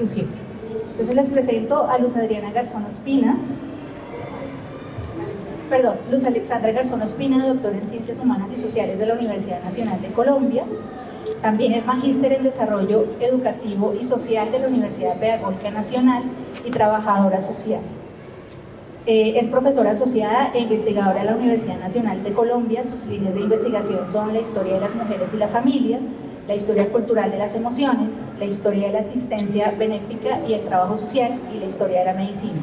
discusión. Entonces les presento a Luz Alexandra Garzón Ospina, doctora en Ciencias Humanas y Sociales de la Universidad Nacional de Colombia. También es magíster en Desarrollo Educativo y Social de la Universidad Pedagógica Nacional y trabajadora social. Es profesora asociada e investigadora de la Universidad Nacional de Colombia. Sus líneas de investigación son la historia de las mujeres y la familia, la historia cultural de las emociones, la historia de la asistencia benéfica y el trabajo social y la historia de la medicina.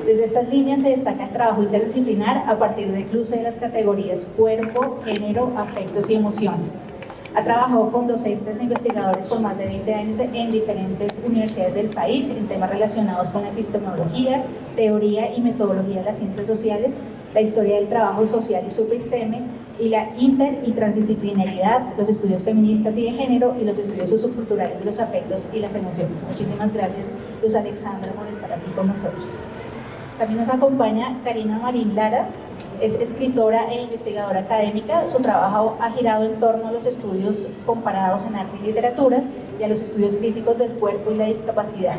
Desde estas líneas se destaca el trabajo interdisciplinar a partir del cruce de las categorías cuerpo, género, afectos y emociones. Ha trabajado con docentes e investigadores por más de 20 años en diferentes universidades del país en temas relacionados con la epistemología, teoría y metodología de las ciencias sociales, la historia del trabajo social y subepisteme, y la inter y transdisciplinaridad, los estudios feministas y de género y los estudios socioculturales de los afectos y las emociones. Muchísimas gracias, Luz Alexandra, por estar aquí con nosotros. También nos acompaña Karina Marín Lara. Es escritora e investigadora académica. Su trabajo ha girado en torno a los estudios comparados en arte y literatura y a los estudios críticos del cuerpo y la discapacidad.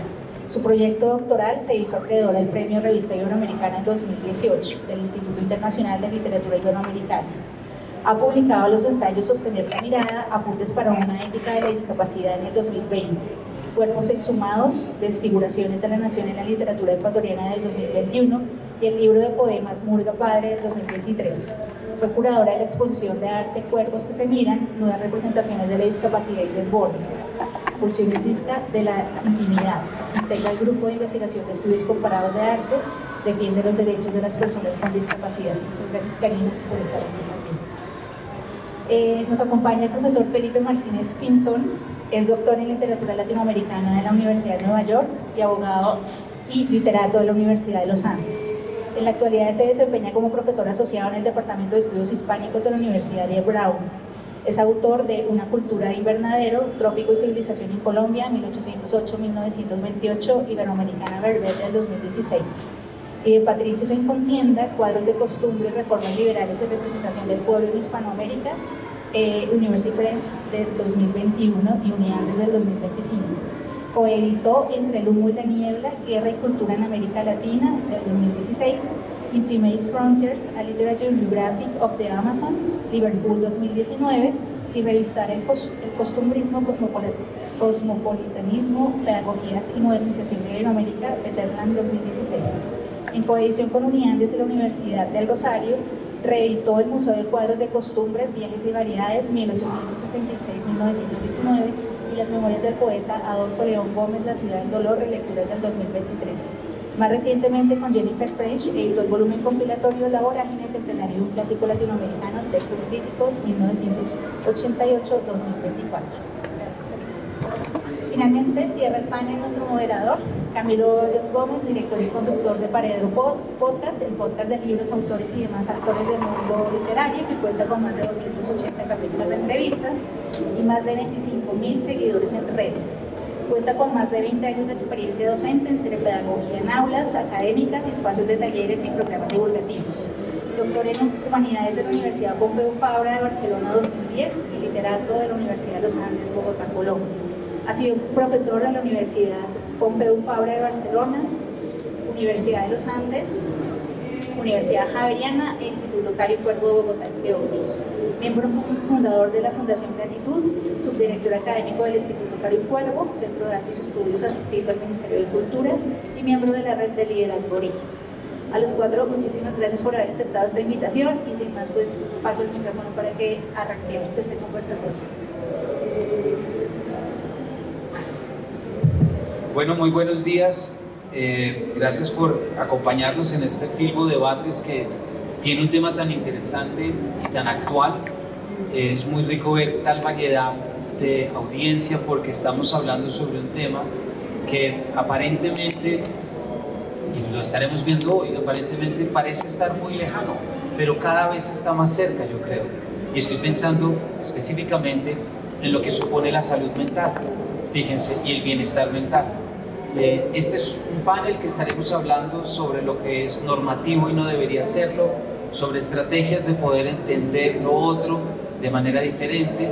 Su proyecto doctoral se hizo acreedor al Premio Revista Iberoamericana en 2018 del Instituto Internacional de Literatura Iberoamericana. Ha publicado los ensayos Sostener la mirada, Apuntes para una ética de la discapacidad en el 2020, Cuerpos exhumados, Desfiguraciones de la nación en la literatura ecuatoriana del 2021 y el libro de poemas Murga Padre del 2023. Fue curadora de la exposición de arte Cuerpos que se miran, nuevas representaciones de la discapacidad y desbordes, Pulsiones Disca de la intimidad. Integra el grupo de investigación de estudios comparados de artes, defiende los derechos de las personas con discapacidad. Muchas gracias, Karina, por estar aquí también. Nos acompaña el profesor Felipe Martínez Pinzón. Es doctor en literatura latinoamericana de la Universidad de Nueva York y abogado y literato de la Universidad de los Andes. En la actualidad se desempeña como profesor asociado en el Departamento de Estudios Hispánicos de la Universidad de Brown. Es autor de Una cultura de invernadero, Trópico y civilización en Colombia, 1808-1928, Iberoamericana Verbet del 2016. Y de Patricios en contienda, Cuadros de costumbre, reformas liberales y representación del pueblo en Hispanoamérica, University Press del 2021 y Uniandes del 2025. Coeditó Entre el humo y la niebla, Guerra y cultura en América Latina del 2016, Intimate Frontiers, A Literature Biographic of the Amazon, Liverpool 2019, y revistar el costumbrismo, cosmopolitanismo, pedagogías y modernización de Iberoamérica, Peterland 2016. En coedición con Uniandes y la Universidad del Rosario, reeditó el Museo de Cuadros de Costumbres, Viajes y Variedades, 1866-1919, y las memorias del poeta Adolfo León Gómez, La ciudad del dolor, relecturas del 2023. Más recientemente, con Jennifer French, editó el volumen compilatorio La vorágine, centenario de un clásico latinoamericano, Textos críticos, 1988-2024. Gracias, Karina. Finalmente, cierra el panel nuestro moderador, Camilo Hoyos Gómez, director y conductor de Paredro Podcast, el podcast de libros, autores y demás actores del mundo literario, que cuenta con más de 280 capítulos de entrevistas y más de 25.000 seguidores en redes. Cuenta con más de 20 años de experiencia docente entre pedagogía en aulas académicas y espacios de talleres y programas divulgativos. Doctor en Humanidades de la Universidad Pompeu Fabra de Barcelona 2010 y literato de la Universidad de los Andes, Bogotá, Colombia. Ha sido profesor de la Universidad Pompeu Fabra de Barcelona, Universidad de los Andes, Universidad Javeriana e Instituto Cario Cuervo de Bogotá, entre otros. Miembro fundador de la Fundación Gratitud, subdirector académico del Instituto Cario Cuervo, Centro de Altos Estudios adscrito al Ministerio de Cultura y miembro de la Red de Liderazgo Origen. A los cuatro, muchísimas gracias por haber aceptado esta invitación y sin más, pues paso el micrófono para que arranquemos este conversatorio. Bueno, muy buenos días. Gracias por acompañarnos en este Filbo Debates que tiene un tema tan interesante y tan actual. Es muy rico ver tal variedad de audiencia porque estamos hablando sobre un tema que aparentemente, y lo estaremos viendo hoy, aparentemente parece estar muy lejano, pero cada vez está más cerca, yo creo. Y estoy pensando específicamente en lo que supone la salud mental, fíjense, y el bienestar mental. Este es un panel que estaremos hablando sobre lo que es normativo y no debería serlo, sobre estrategias de poder entender lo otro de manera diferente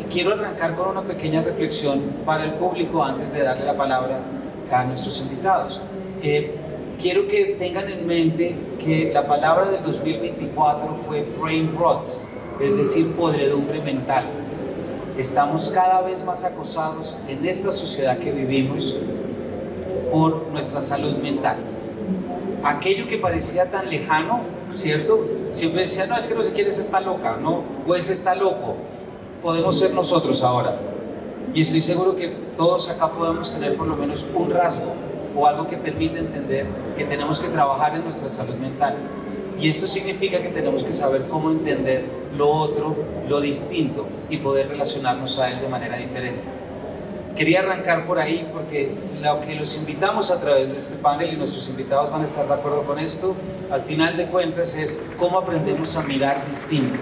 quiero arrancar con una pequeña reflexión para el público antes de darle la palabra a nuestros invitados. Quiero que tengan en mente que la palabra del 2024 fue brain rot, es decir, podredumbre mental. Estamos cada vez más acosados en esta sociedad que vivimos por nuestra salud mental. Aquello que parecía tan lejano, ¿cierto? Siempre decía, no, es que no sé quién es esta loca, ¿no? O es está loco. Podemos ser nosotros ahora. Y estoy seguro que todos acá podemos tener por lo menos un rasgo o algo que permite entender que tenemos que trabajar en nuestra salud mental. Y esto significa que tenemos que saber cómo entender lo otro, lo distinto, y poder relacionarnos a él de manera diferente. Quería arrancar por ahí porque lo que los invitamos a través de este panel, y nuestros invitados van a estar de acuerdo con esto, al final de cuentas es cómo aprendemos a mirar distinto,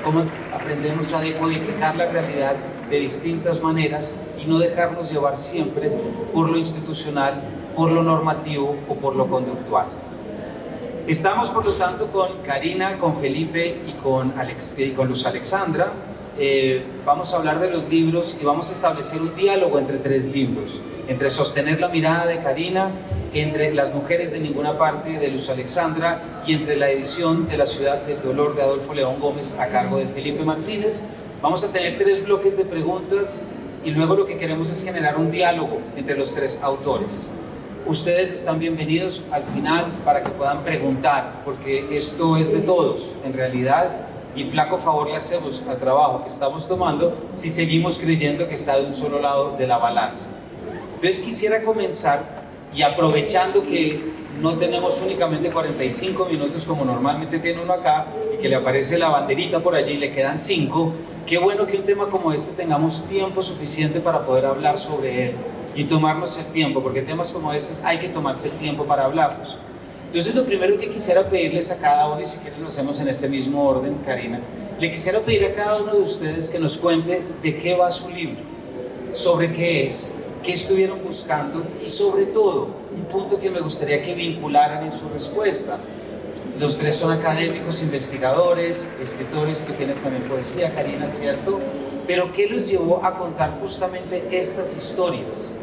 cómo aprendemos a decodificar la realidad de distintas maneras y no dejarnos llevar siempre por lo institucional, por lo normativo o por lo conductual. Estamos por lo tanto con Karina, con Felipe y con Luz Alexandra. Vamos a hablar de los libros y vamos a establecer un diálogo entre tres libros, entre Sostener la mirada de Karina, entre Las mujeres de ninguna parte de Luz Alexandra y entre la edición de La ciudad del dolor de Adolfo León Gómez a cargo de Felipe Martínez. Vamos a tener tres bloques de preguntas y luego lo que queremos es generar un diálogo entre los tres autores. Ustedes están bienvenidos al final para que puedan preguntar, porque esto es de todos en realidad, y flaco favor le hacemos al trabajo que estamos tomando si seguimos creyendo que está de un solo lado de la balanza. Entonces quisiera comenzar, y aprovechando que no tenemos únicamente 45 minutos como normalmente tiene uno acá, y que le aparece la banderita por allí y le quedan 5, qué bueno que un tema como este tengamos tiempo suficiente para poder hablar sobre él y tomarnos el tiempo, porque temas como estos hay que tomarse el tiempo para hablarlos. Entonces lo primero que quisiera pedirles a cada uno, y si quieren lo hacemos en este mismo orden, Karina, le quisiera pedir a cada uno de ustedes que nos cuente de qué va su libro, sobre qué es, qué estuvieron buscando y sobre todo, un punto que me gustaría que vincularan en su respuesta. Los tres son académicos, investigadores, escritores, tú tienes también poesía, Karina, ¿cierto? Pero ¿qué los llevó a contar justamente estas historias?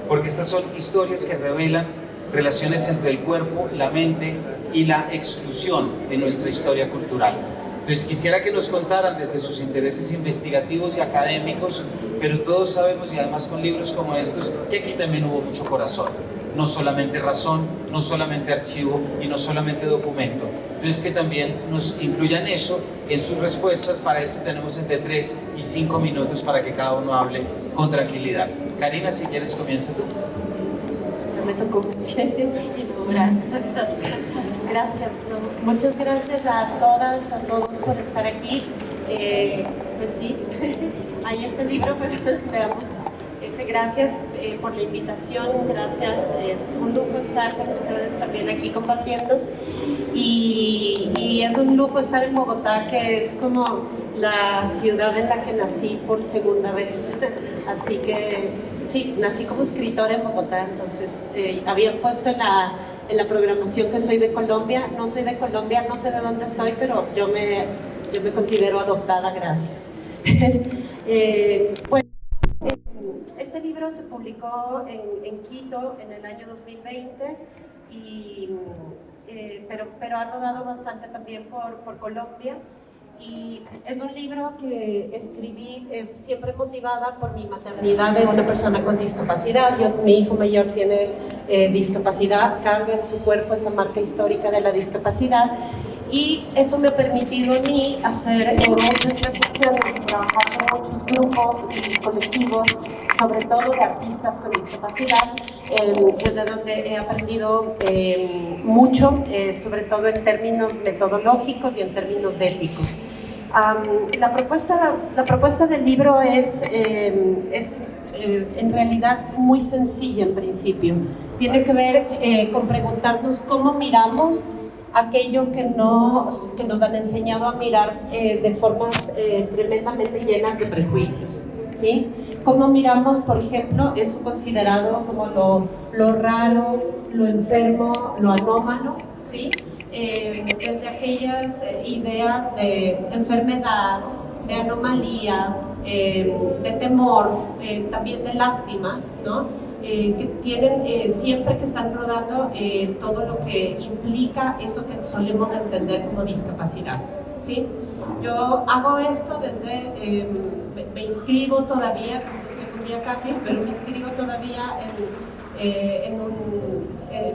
Porque estas son historias que revelan relaciones entre el cuerpo, la mente y la exclusión en nuestra historia cultural. Entonces quisiera que nos contaran desde sus intereses investigativos y académicos, pero todos sabemos, y además con libros como estos, que aquí también hubo mucho corazón, no solamente razón, no solamente archivo y no solamente documento. Entonces que también nos incluyan eso en sus respuestas. Para esto tenemos entre 3 y 5 minutos para que cada uno hable con tranquilidad. Karina, si quieres comienza tú. Ya me tocó inaugurar. Gracias, ¿no? Muchas gracias a todas, a todos por estar aquí. Pues sí, hay este libro, pero veamos. Gracias por la invitación, gracias, es un lujo estar con ustedes también aquí compartiendo y es un lujo estar en Bogotá, que es como la ciudad en la que nací por segunda vez, así que sí, nací como escritora en Bogotá. Entonces habían puesto en la programación que soy de Colombia. No soy de Colombia, no sé de dónde soy, pero yo me considero adoptada, gracias. Bueno, este libro se publicó en Quito en el año 2020, pero ha rodado bastante también por Colombia. Y es un libro que escribí siempre motivada por mi maternidad de una persona con discapacidad. Mi hijo mayor tiene discapacidad, carga en su cuerpo esa marca histórica de la discapacidad, y eso me ha permitido a mí hacer muchas reflexiones, trabajar con muchos grupos y colectivos, sobre todo de artistas con discapacidad, desde donde he aprendido mucho, sobre todo en términos metodológicos y en términos éticos. La propuesta del libro es en realidad muy sencilla en principio. Tiene que ver con preguntarnos cómo miramos aquello que nos han enseñado a mirar de formas tremendamente llenas de prejuicios, ¿sí? Cómo miramos, por ejemplo, eso considerado como lo raro, lo enfermo, lo anómalo, ¿sí? Desde aquellas ideas de enfermedad, de anomalía, de temor, también de lástima, ¿no? Que tienen siempre que están rodando todo lo que implica eso que solemos entender como discapacidad, ¿sí? Yo hago esto desde, me inscribo todavía, no sé si algún día cambie, pero me inscribo todavía en un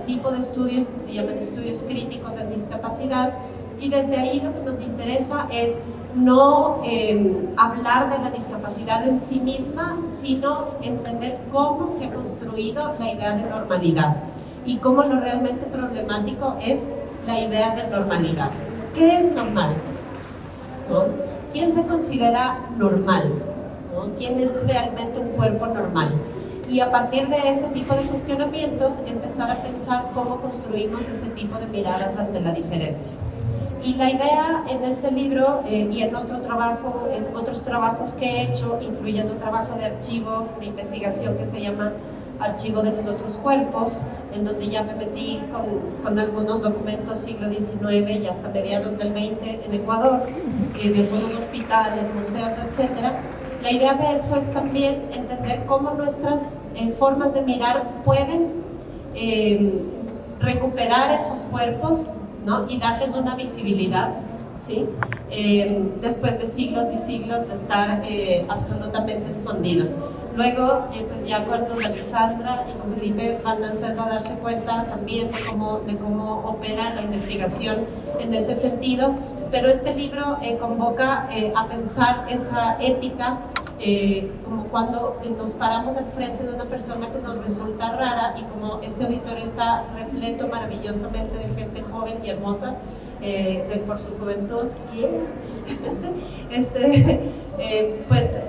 tipo de estudios que se llaman estudios críticos en discapacidad, y desde ahí lo que nos interesa es no hablar de la discapacidad en sí misma, sino entender cómo se ha construido la idea de normalidad y cómo lo realmente problemático es la idea de normalidad. ¿Qué es normal? ¿No? ¿Quién se considera normal? ¿No? ¿Quién es realmente un cuerpo normal? Y a partir de ese tipo de cuestionamientos empezar a pensar cómo construimos ese tipo de miradas ante la diferencia. Y la idea en este libro y en otros trabajos que he hecho, incluyendo un trabajo de archivo, de investigación que se llama Archivo de los Otros Cuerpos, en donde ya me metí con algunos documentos siglo XIX y hasta mediados del XX en Ecuador, de algunos hospitales, museos, etc. La idea de eso es también entender cómo nuestras formas de mirar pueden recuperar esos cuerpos, ¿no? Y darles una visibilidad, ¿sí? Después de siglos y siglos de estar absolutamente escondidos. Luego, pues ya con los de Alessandra y con Felipe van a ustedes a darse cuenta también de cómo opera la investigación en ese sentido, pero este libro convoca a pensar esa ética, como cuando nos paramos al frente de una persona que nos resulta rara, y como este auditorio está repleto maravillosamente de gente joven y hermosa, por su juventud, pues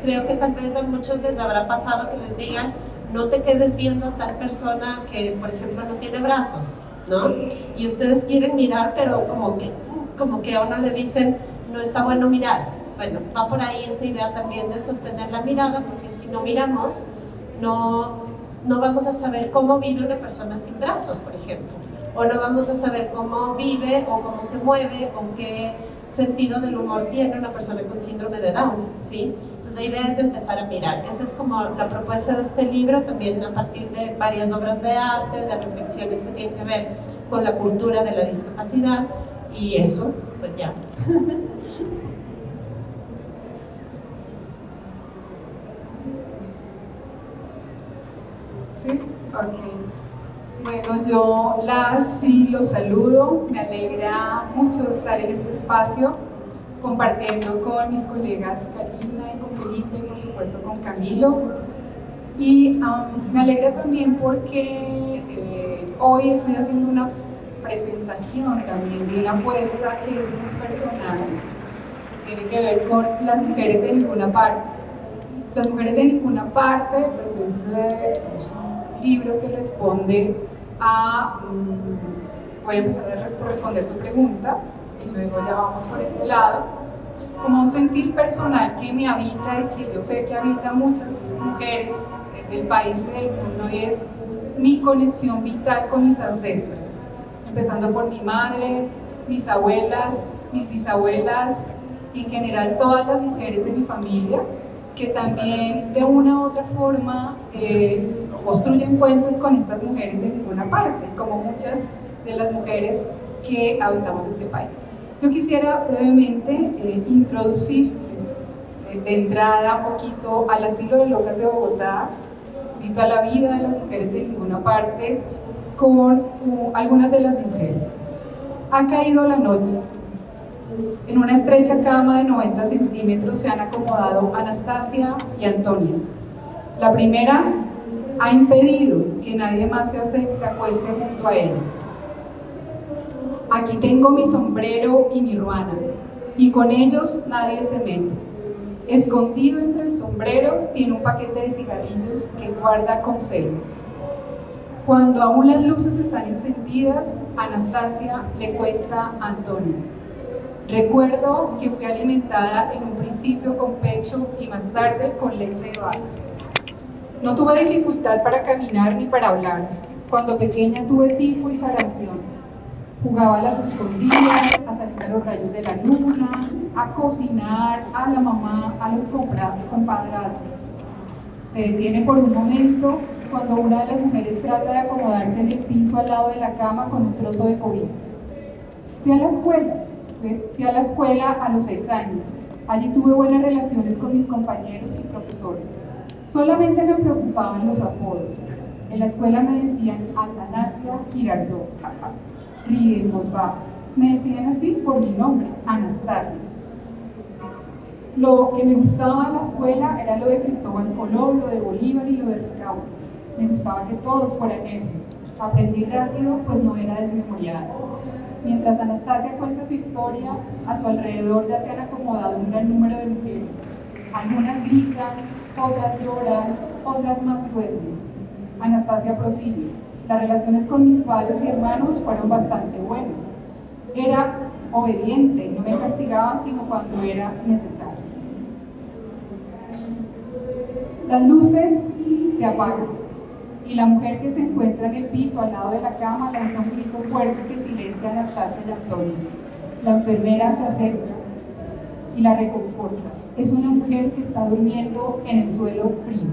creo que tal vez a muchos les habrá pasado que les digan: no te quedes viendo a tal persona que, por ejemplo, no tiene brazos, ¿no? Y ustedes quieren mirar, pero como que a uno le dicen: no está bueno mirar. Bueno, va por ahí esa idea también de sostener la mirada, porque si no miramos, no vamos a saber cómo vive una persona sin brazos, por ejemplo, o no vamos a saber cómo vive o cómo se mueve o qué sentido del humor tiene una persona con síndrome de Down, ¿sí? Entonces la idea es empezar a mirar. Esa es como la propuesta de este libro, también a partir de varias obras de arte, de reflexiones que tienen que ver con la cultura de la discapacidad, y eso, pues ya. Sí, ok. Bueno, yo sí los saludo, me alegra mucho estar en este espacio compartiendo con mis colegas Karina y con Felipe y por supuesto con Camilo. Y me alegra también porque hoy estoy haciendo una presentación también de una apuesta que es muy personal, tiene que ver con las mujeres de ninguna parte. Las mujeres de ninguna parte, pues es un libro que responde a, voy a empezar a responder tu pregunta y luego ya vamos por este lado, como un sentir personal que me habita y que yo sé que habita muchas mujeres del país y del mundo, y es mi conexión vital con mis ancestras, empezando por mi madre, mis abuelas, mis bisabuelas y en general todas las mujeres de mi familia, que también de una u otra forma construyen puentes con estas mujeres de ninguna parte, como muchas de las mujeres que habitamos este país. Yo quisiera brevemente introducirles de entrada un poquito al Asilo de Locas de Bogotá, un poquito a la vida de las mujeres de ninguna parte, con algunas de las mujeres. Ha caído la noche. En una estrecha cama de 90 centímetros se han acomodado Anastasia y Antonia. La primera ha impedido que nadie más se acueste junto a ellas. Aquí tengo mi sombrero y mi ruana, y con ellos nadie se mete. Escondido entre el sombrero tiene un paquete de cigarrillos que guarda con celo. Cuando aún las luces están encendidas, Anastasia le cuenta a Antonia: recuerdo que fui alimentada en un principio con pecho y más tarde con leche de vaca. No tuve dificultad para caminar ni para hablar. Cuando pequeña tuve tifo y sarampión. Jugaba a las escondidas, a salir a a los rayos de la luna, a cocinar, a la mamá, a los compadrazgos. Se detiene por un momento cuando una de las mujeres trata de acomodarse en el piso al lado de la cama con un trozo de cobija. Fui a la escuela a los 6 años. Allí tuve buenas relaciones con mis compañeros y profesores. Solamente me preocupaban los apodos. En la escuela me decían Atanasia Girardot. Ríe en voz baja. Me decían así por mi nombre, Anastasia. Lo que me gustaba de la escuela era lo de Cristóbal Colón, lo de Bolívar y lo de Ricaurte. Me gustaba que todos fueran héroes. Aprendí rápido, pues no era desmemoriada. Mientras Anastasia cuenta su historia, a su alrededor ya se han acomodado un gran número de mujeres. Algunas gritan, otras lloran, otras más duermen. Anastasia prosigue. Las relaciones con mis padres y hermanos fueron bastante buenas. Era obediente y no me castigaban sino cuando era necesario. Las luces se apagan y la mujer que se encuentra en el piso al lado de la cama lanza un grito fuerte que silencia a Anastasia y Antonio. La enfermera se acerca y la reconforta. Es una mujer que está durmiendo en el suelo frío.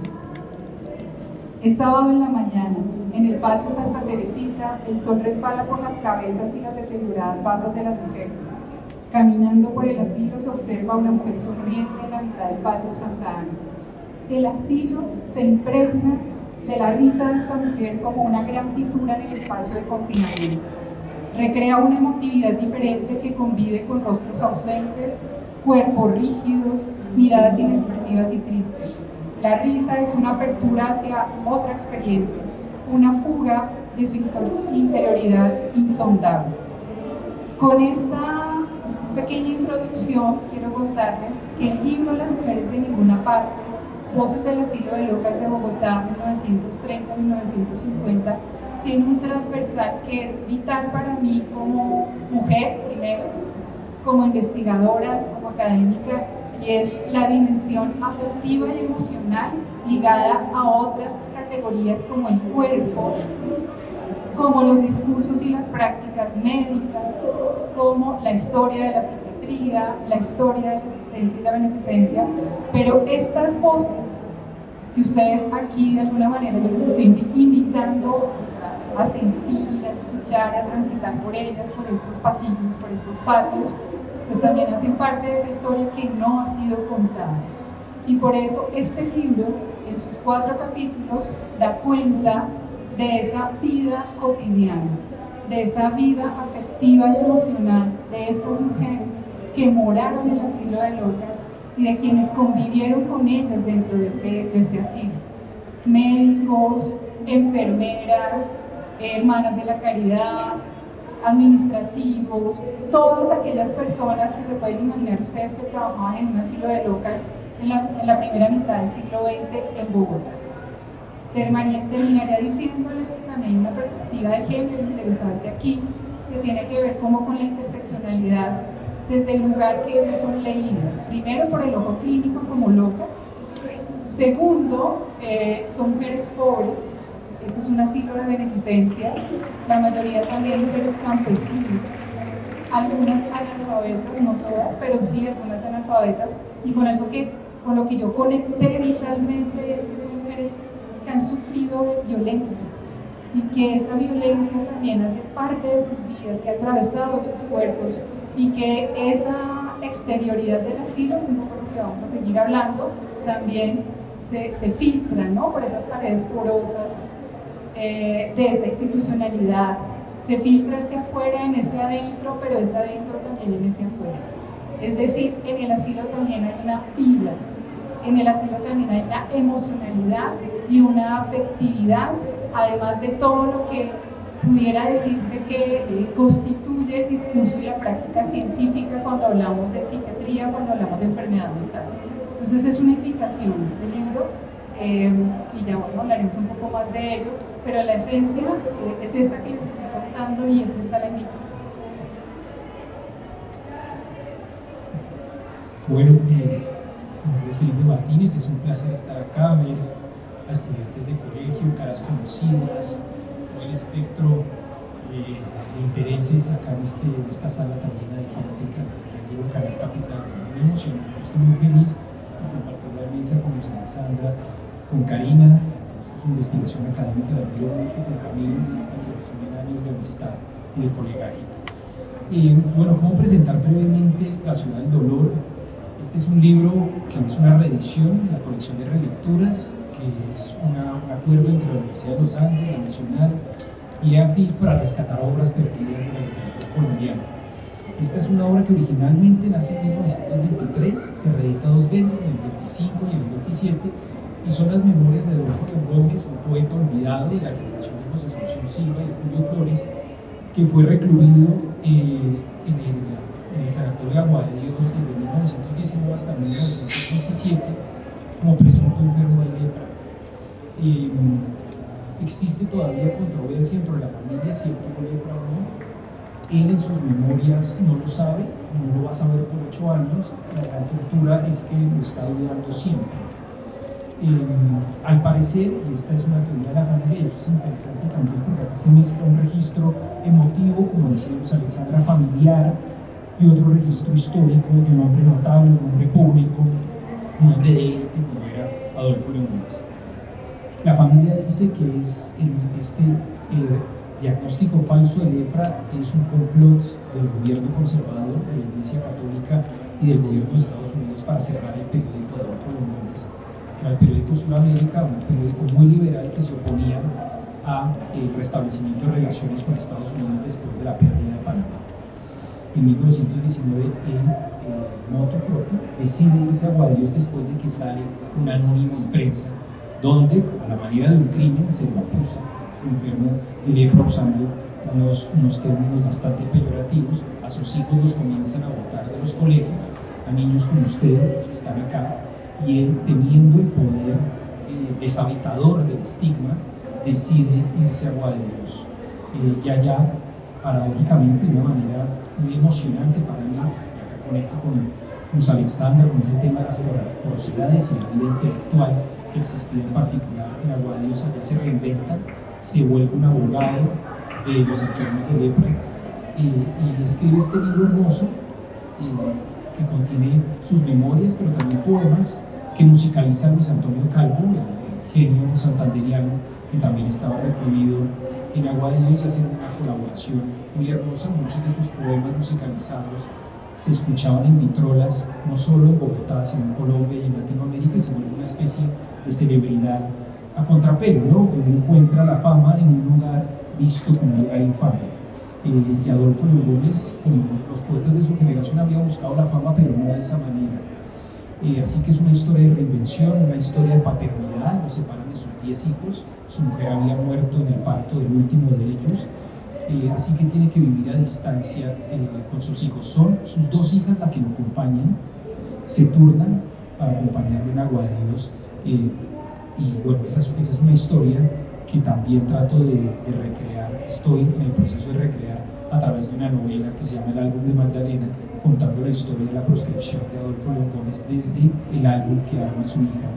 Es sábado en la mañana. En el patio Santa Teresita, el sol resbala por las cabezas y las deterioradas batas de las mujeres. Caminando por el asilo se observa una mujer sonriente en la mitad del patio Santa Ana. El asilo se impregna de la risa de esta mujer como una gran fisura en el espacio de confinamiento. Recrea una emotividad diferente que convive con rostros ausentes, cuerpos rígidos, miradas inexpresivas y tristes. La risa es una apertura hacia otra experiencia, una fuga de su interioridad insondable. Con esta pequeña introducción quiero contarles que el libro Las mujeres de ninguna parte, Voces del asilo de locas de Bogotá, 1930-1950, tiene un transversal que es vital para mí como mujer, primero, como investigadora, como académica, y es la dimensión afectiva y emocional ligada a otras categorías como el cuerpo, como los discursos y las prácticas médicas, como la historia de la psiquiatría, la historia de la asistencia y la beneficencia, pero estas voces que ustedes aquí de alguna manera yo les estoy invitando a sentir, a escuchar, a transitar por ellas, por estos pasillos, por estos patios, pues también hacen parte de esa historia que no ha sido contada. Y por eso este libro, en sus 4 capítulos, da cuenta de esa vida cotidiana, de esa vida afectiva y emocional de estas mujeres que moraron en el asilo de locas y de quienes convivieron con ellas dentro de este asilo. Médicos, enfermeras, hermanas de la caridad, administrativos, todas aquellas personas que se pueden imaginar ustedes que trabajaban en un asilo de locas en la primera mitad del siglo XX en Bogotá. Terminaría diciéndoles que también hay una perspectiva de género interesante aquí, que tiene que ver como con la interseccionalidad desde el lugar que ellas son leídas. Primero, por el ojo clínico como locas. Segundo, son mujeres pobres. Este es un asilo de beneficencia, la mayoría también mujeres campesinas, algunas analfabetas, no todas, pero sí algunas analfabetas, y con lo que yo conecté vitalmente es que son mujeres que han sufrido de violencia y que esa violencia también hace parte de sus vidas, que ha atravesado sus cuerpos y que esa exterioridad del asilo, es un poco lo que vamos a seguir hablando, también se filtra, ¿no?, por esas paredes porosas de esta institucionalidad, se filtra hacia afuera en ese adentro, pero ese adentro también en ese afuera. Es decir, en el asilo también hay una vida, en el asilo también hay una emocionalidad y una afectividad, además de todo lo que pudiera decirse que constituye el discurso y la práctica científica cuando hablamos de psiquiatría, cuando hablamos de enfermedad mental. Entonces es una invitación este libro, y ya bueno, hablaremos un poco más de ello, pero la esencia es esta que les estoy contando y es esta la invitación. Bueno, mi nombre es Felipe Martínez, es un placer estar acá, ver a estudiantes de colegio, caras conocidas, todo el espectro le interese sacar esta sala tan llena de gente y transmitirlo en Canal Capital. Muy emocionante. Estoy muy feliz de compartir la mesa con Luz Alexandra, con Karina, su investigación académica, la admiro mucho, con Camilo, que nos unen años de amistad y de colegaje. Bueno, ¿cómo presentar brevemente La Ciudad del Dolor? Este es un libro que es una reedición de la colección de relecturas, que es un acuerdo entre la Universidad de los Andes, la Nacional y AFIC para rescatar obras perdidas de la literatura colombiana. Esta es una obra que originalmente nace en 1923, se reedita 2 veces, en el 25 y en el 27, y son las memorias de Adolfo Gómez, un poeta olvidado de la generación de José Asunción Silva y de Julio Flores, que fue recluido en el Sanatorio de Agua de Dios desde 1919 hasta 1927 como presunto enfermo de lepra. Existe todavía controversia entre la familia si él tuvo lepra o no. Él en sus memorias no lo sabe, no lo va a saber por 8 años. La gran tortura es que lo está dudando siempre. Al parecer, y esta es una teoría de la familia, y eso es interesante también porque acá se mezcla un registro emotivo, como decíamos Alexandra, familiar, y otro registro histórico de un hombre notable, un hombre público, un hombre de élite como era Adolfo León Gómez. La familia dice que este diagnóstico falso de lepra es un complot del gobierno conservador, de la Iglesia Católica y del gobierno de Estados Unidos para cerrar el periódico de Adolfo León Gómez, que era el periódico Sudamérica, un periódico muy liberal que se oponía al restablecimiento de relaciones con Estados Unidos después de la pérdida de Panamá. En 1919, en motu propio, decide irse a Agua de Dios después de que sale un anónimo en prensa, donde, a la manera de un crimen, se lo acusa de enfermo de lepra usando unos términos bastante peyorativos. A sus hijos los comienzan a botar de los colegios, a niños como ustedes, los que están acá, y él, temiendo el poder deshabitador del estigma, decide irse a Agua de Dios. Y allá, paradójicamente, de una manera muy emocionante para mí, y acá conecto con Luz Alexandra, con ese tema de las porosidades y la vida intelectual que existía en particular en Agua de Dios, allá se reinventa, se vuelve un abogado de los enfermos de lepra y escribe este libro hermoso que contiene sus memorias, pero también poemas que musicaliza Luis Antonio Calvo, el genio santanderiano que también estaba recluido en Agua de Dios, y hacen una colaboración muy hermosa. Muchos de sus poemas musicalizados se escuchaban en vitrolas, no solo en Bogotá, sino en Colombia y en Latinoamérica, y se vuelve una especie de celebridad a contrapelo, ¿no? Él encuentra la fama en un lugar visto como un lugar infame. Y Adolfo León Gómez, como los poetas de su generación, había buscado la fama, pero no de esa manera. Así que es una historia de reinvención, una historia de paternidad. Lo separan de sus 10 hijos, su mujer había muerto en el parto del último de ellos, así que tiene que vivir a distancia con sus hijos. Son sus 2 hijas las que lo acompañan, se turnan para acompañarlo en Agua de Dios, y bueno, esa es una historia que también trato de recrear, estoy en el proceso de recrear a través de una novela que se llama El álbum de Magdalena, contando la historia de la proscripción de Adolfo León Gómez desde el álbum que arma su hija,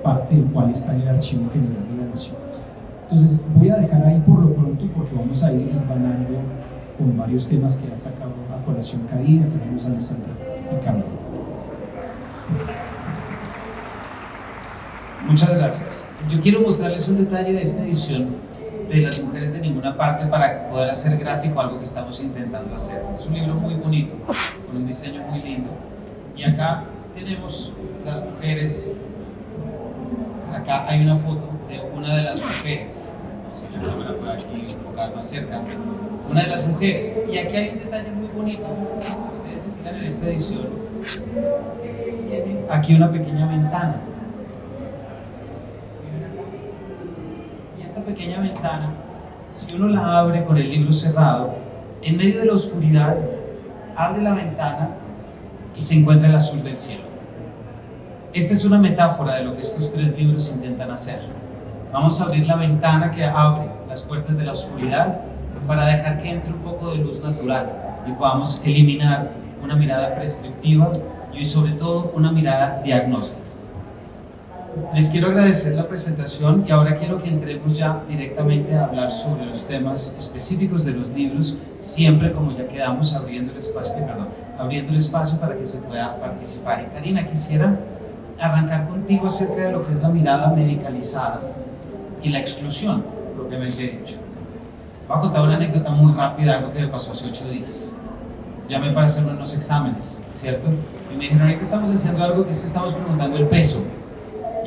parte del cual está en el Archivo General de la Nación. Entonces voy a dejar ahí por lo pronto porque vamos a ir hilvanando con varios temas que han sacado a colación Karina, tenemos a Alessandra y Camilo. Muchas gracias. Yo quiero mostrarles un detalle de esta edición de Las Mujeres de Ninguna Parte para poder hacer gráfico algo que estamos intentando hacer. Este es un libro muy bonito, con un diseño muy lindo. Y acá tenemos las mujeres. Acá hay una foto de una de las mujeres. Si la cámara puede aquí enfocar más cerca. Una de las mujeres. Y aquí hay un detalle muy bonito. Ustedes se fijan en esta edición. Es que tiene aquí una pequeña ventana. Esta pequeña ventana, si uno la abre con el libro cerrado, en medio de la oscuridad, abre la ventana y se encuentra el azul del cielo. Esta es una metáfora de lo que estos 3 libros intentan hacer. Vamos a abrir la ventana que abre las puertas de la oscuridad para dejar que entre un poco de luz natural y podamos eliminar una mirada prescriptiva y sobre todo una mirada diagnóstica. Les quiero agradecer la presentación y ahora quiero que entremos ya directamente a hablar sobre los temas específicos de los libros, siempre como ya quedamos abriendo el espacio para que se pueda participar. Y Karina, quisiera arrancar contigo acerca de lo que es la mirada medicalizada y la exclusión, propiamente dicho. Voy a contar una anécdota muy rápida, algo que me pasó hace 8 días. Llamé para hacer unos exámenes, ¿cierto? Y me dijeron, ahorita estamos haciendo algo que es que estamos preguntando el peso.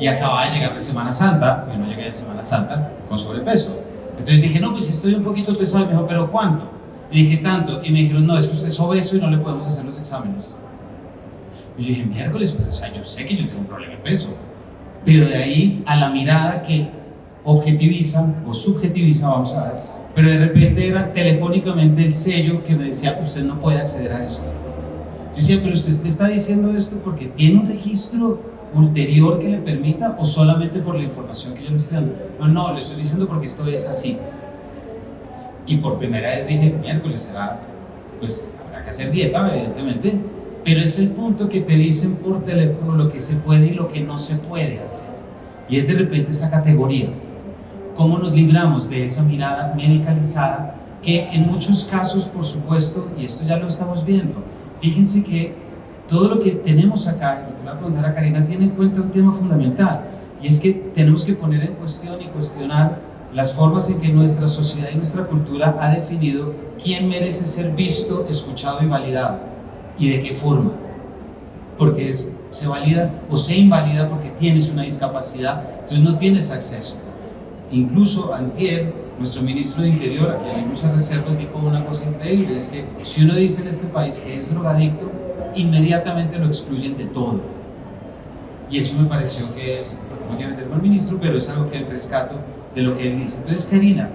Y acababa de llegar de Semana Santa, yo no llegué de Semana Santa con sobrepeso. Entonces dije, no, pues estoy un poquito pesado. Y me dijo, ¿pero cuánto? Y dije, tanto. Y me dijeron, no, es que usted es obeso y no le podemos hacer los exámenes. Y yo dije, miércoles, pero o sea, yo sé que yo tengo un problema de peso. Pero de ahí a la mirada que objetiviza o subjetiviza, vamos a ver, pero de repente era telefónicamente el sello que me decía, usted no puede acceder a esto. Yo decía, pero usted me está diciendo esto porque tiene un registro ulterior que le permita o solamente por la información que yo le estoy dando. No, le estoy diciendo porque esto es así. Y por primera vez dije, miércoles será, pues habrá que hacer dieta, evidentemente, pero es el punto que te dicen por teléfono lo que se puede y lo que no se puede hacer. Y es de repente esa categoría. ¿Cómo nos libramos de esa mirada medicalizada que en muchos casos, por supuesto, y esto ya lo estamos viendo, fíjense que todo lo que tenemos acá, y lo que le voy a preguntar a Karina, tiene en cuenta un tema fundamental, y es que tenemos que poner en cuestión y cuestionar las formas en que nuestra sociedad y nuestra cultura ha definido quién merece ser visto, escuchado y validado, y de qué forma. Porque se valida o se invalida porque tienes una discapacidad, entonces no tienes acceso. Incluso antier, nuestro ministro de Interior, a quien hay muchas reservas, dijo una cosa increíble, es que si uno dice en este país que es drogadicto, inmediatamente lo excluyen de todo. Y eso me pareció que es, no quiero meterme al ministro, pero es algo que rescato de lo que él dice. Entonces, Karina,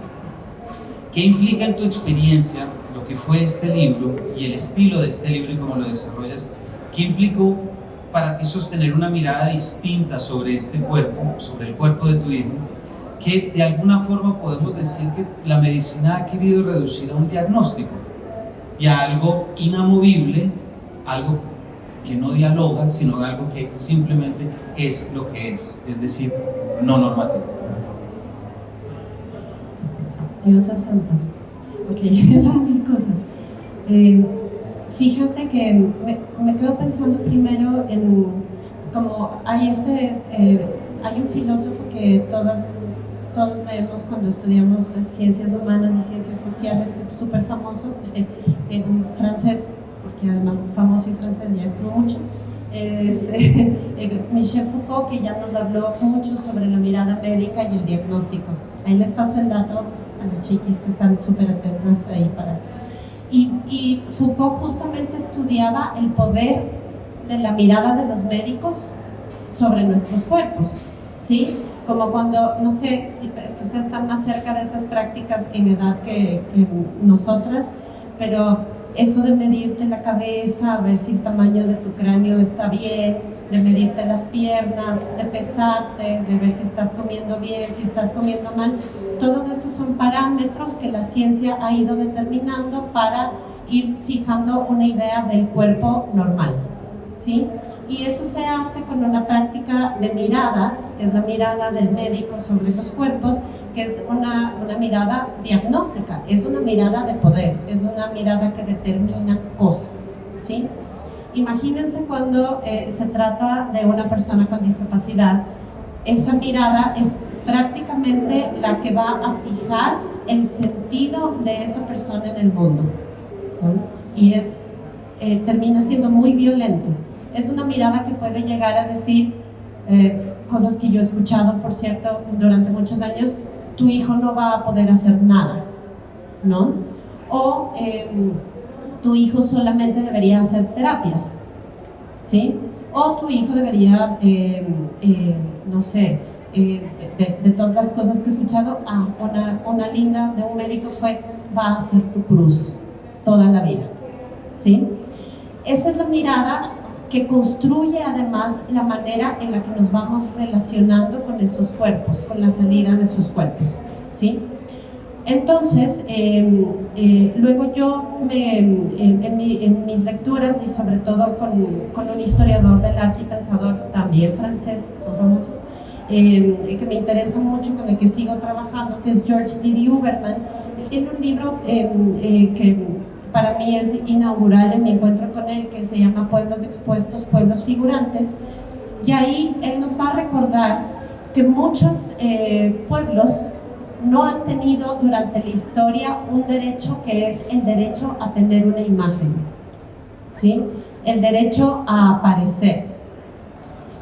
¿qué implica en tu experiencia lo que fue este libro y el estilo de este libro y cómo lo desarrollas? ¿Qué implicó para ti sostener una mirada distinta sobre este cuerpo, sobre el cuerpo de tu hijo, que de alguna forma podemos decir que la medicina ha querido reducir a un diagnóstico y a algo inamovible, algo que no dialoga, sino algo que simplemente es lo que es decir, no normativo? Diosas santas. Ok, son mis cosas. Fíjate que me quedo pensando primero en como hay hay un filósofo que todos leemos cuando estudiamos ciencias humanas y ciencias sociales, que es súper famoso, un francés, porque además famoso y francés ya es como mucho, es Michel Foucault, que ya nos habló mucho sobre la mirada médica y el diagnóstico. Ahí les paso el dato a los chiquis que están súper atentos ahí para... Y Foucault justamente estudiaba el poder de la mirada de los médicos sobre nuestros cuerpos, ¿sí? Como cuando, no sé, si es que ustedes están más cerca de esas prácticas en edad que nosotras, pero eso de medirte la cabeza, a ver si el tamaño de tu cráneo está bien, de medirte las piernas, de pesarte, de ver si estás comiendo bien, si estás comiendo mal, todos esos son parámetros que la ciencia ha ido determinando para ir fijando una idea del cuerpo normal, ¿sí? Y eso se hace con una práctica de mirada, que es la mirada del médico sobre los cuerpos, que es una mirada diagnóstica, es una mirada de poder, es una mirada que determina cosas, ¿sí? Imagínense cuando se trata de una persona con discapacidad, esa mirada es prácticamente la que va a fijar el sentido de esa persona en el mundo, ¿no? Y termina siendo muy violento. Es una mirada que puede llegar a decir cosas que yo he escuchado, por cierto, durante muchos años: tu hijo no va a poder hacer nada, ¿no? O tu hijo solamente debería hacer terapias, ¿sí? O tu hijo debería, no sé, de todas las cosas que he escuchado, una linda de un médico fue: va a ser tu cruz toda la vida, ¿sí? Esa es la mirada que construye además la manera en la que nos vamos relacionando con esos cuerpos, con la salida de sus cuerpos, ¿sí? Entonces, luego yo en mis lecturas, y sobre todo con un historiador del arte y pensador también francés, son famosos, que me interesa mucho, con el que sigo trabajando, que es George D.D. Uberman. Él tiene un libro que para mí es inaugural en mi encuentro con él, que se llama Pueblos Expuestos, Pueblos Figurantes, y ahí él nos va a recordar que muchos pueblos no han tenido durante la historia un derecho que es el derecho a tener una imagen, ¿sí? El derecho a aparecer.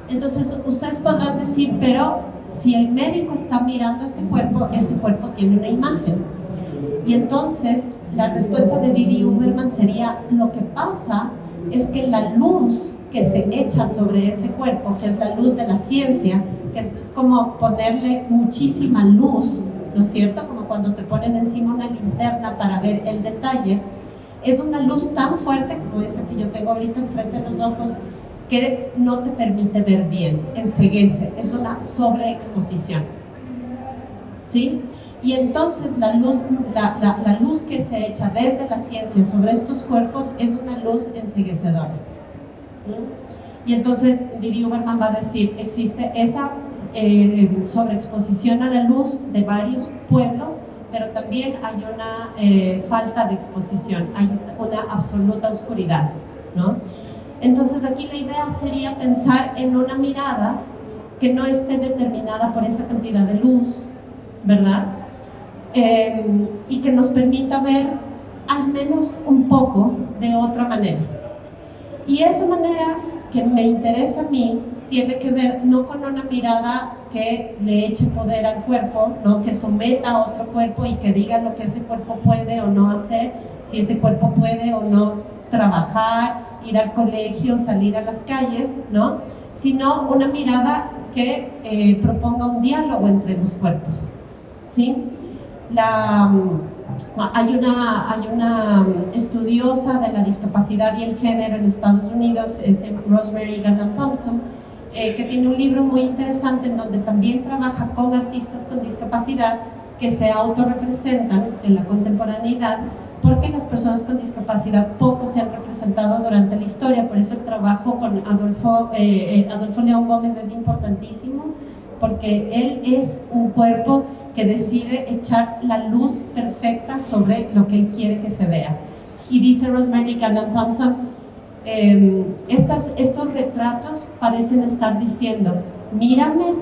Entonces ustedes podrán decir, pero si el médico está mirando este cuerpo, ese cuerpo tiene una imagen. Y entonces la respuesta de D.D. Uberman sería, lo que pasa es que la luz que se echa sobre ese cuerpo, que es la luz de la ciencia, que es como ponerle muchísima luz, ¿no es cierto? Como cuando te ponen encima una linterna para ver el detalle, es una luz tan fuerte como esa que yo tengo ahorita enfrente de los ojos, que no te permite ver bien, enceguece, es una sobreexposición, ¿sí? Y entonces la luz que se echa desde la ciencia sobre estos cuerpos es una luz enceguecedora, ¿sí? Y entonces D.D. Uberman va a decir, existe esa sobreexposición a la luz de varios pueblos, pero también hay una falta de exposición, hay una absoluta oscuridad, ¿no? Entonces aquí la idea sería pensar en una mirada que no esté determinada por esa cantidad de luz, ¿verdad? Y que nos permita ver al menos un poco de otra manera. Y esa manera que me interesa a mí tiene que ver no con una mirada que le eche poder al cuerpo, ¿no? Que someta a otro cuerpo y que diga lo que ese cuerpo puede o no hacer, si ese cuerpo puede o no trabajar, ir al colegio, salir a las calles, ¿no? Sino una mirada que proponga un diálogo entre los cuerpos, ¿sí? Hay una estudiosa de la discapacidad y el género en Estados Unidos, es Rosemary Garland Thompson, que tiene un libro muy interesante en donde también trabaja con artistas con discapacidad que se autorrepresentan en la contemporaneidad, porque las personas con discapacidad poco se han representado durante la historia. Por eso el trabajo con Adolfo León Gómez es importantísimo, porque él es un cuerpo que decide echar la luz perfecta sobre lo que él quiere que se vea. Y dice Rosemary Garland Thompson, estos retratos parecen estar diciendo, mírame,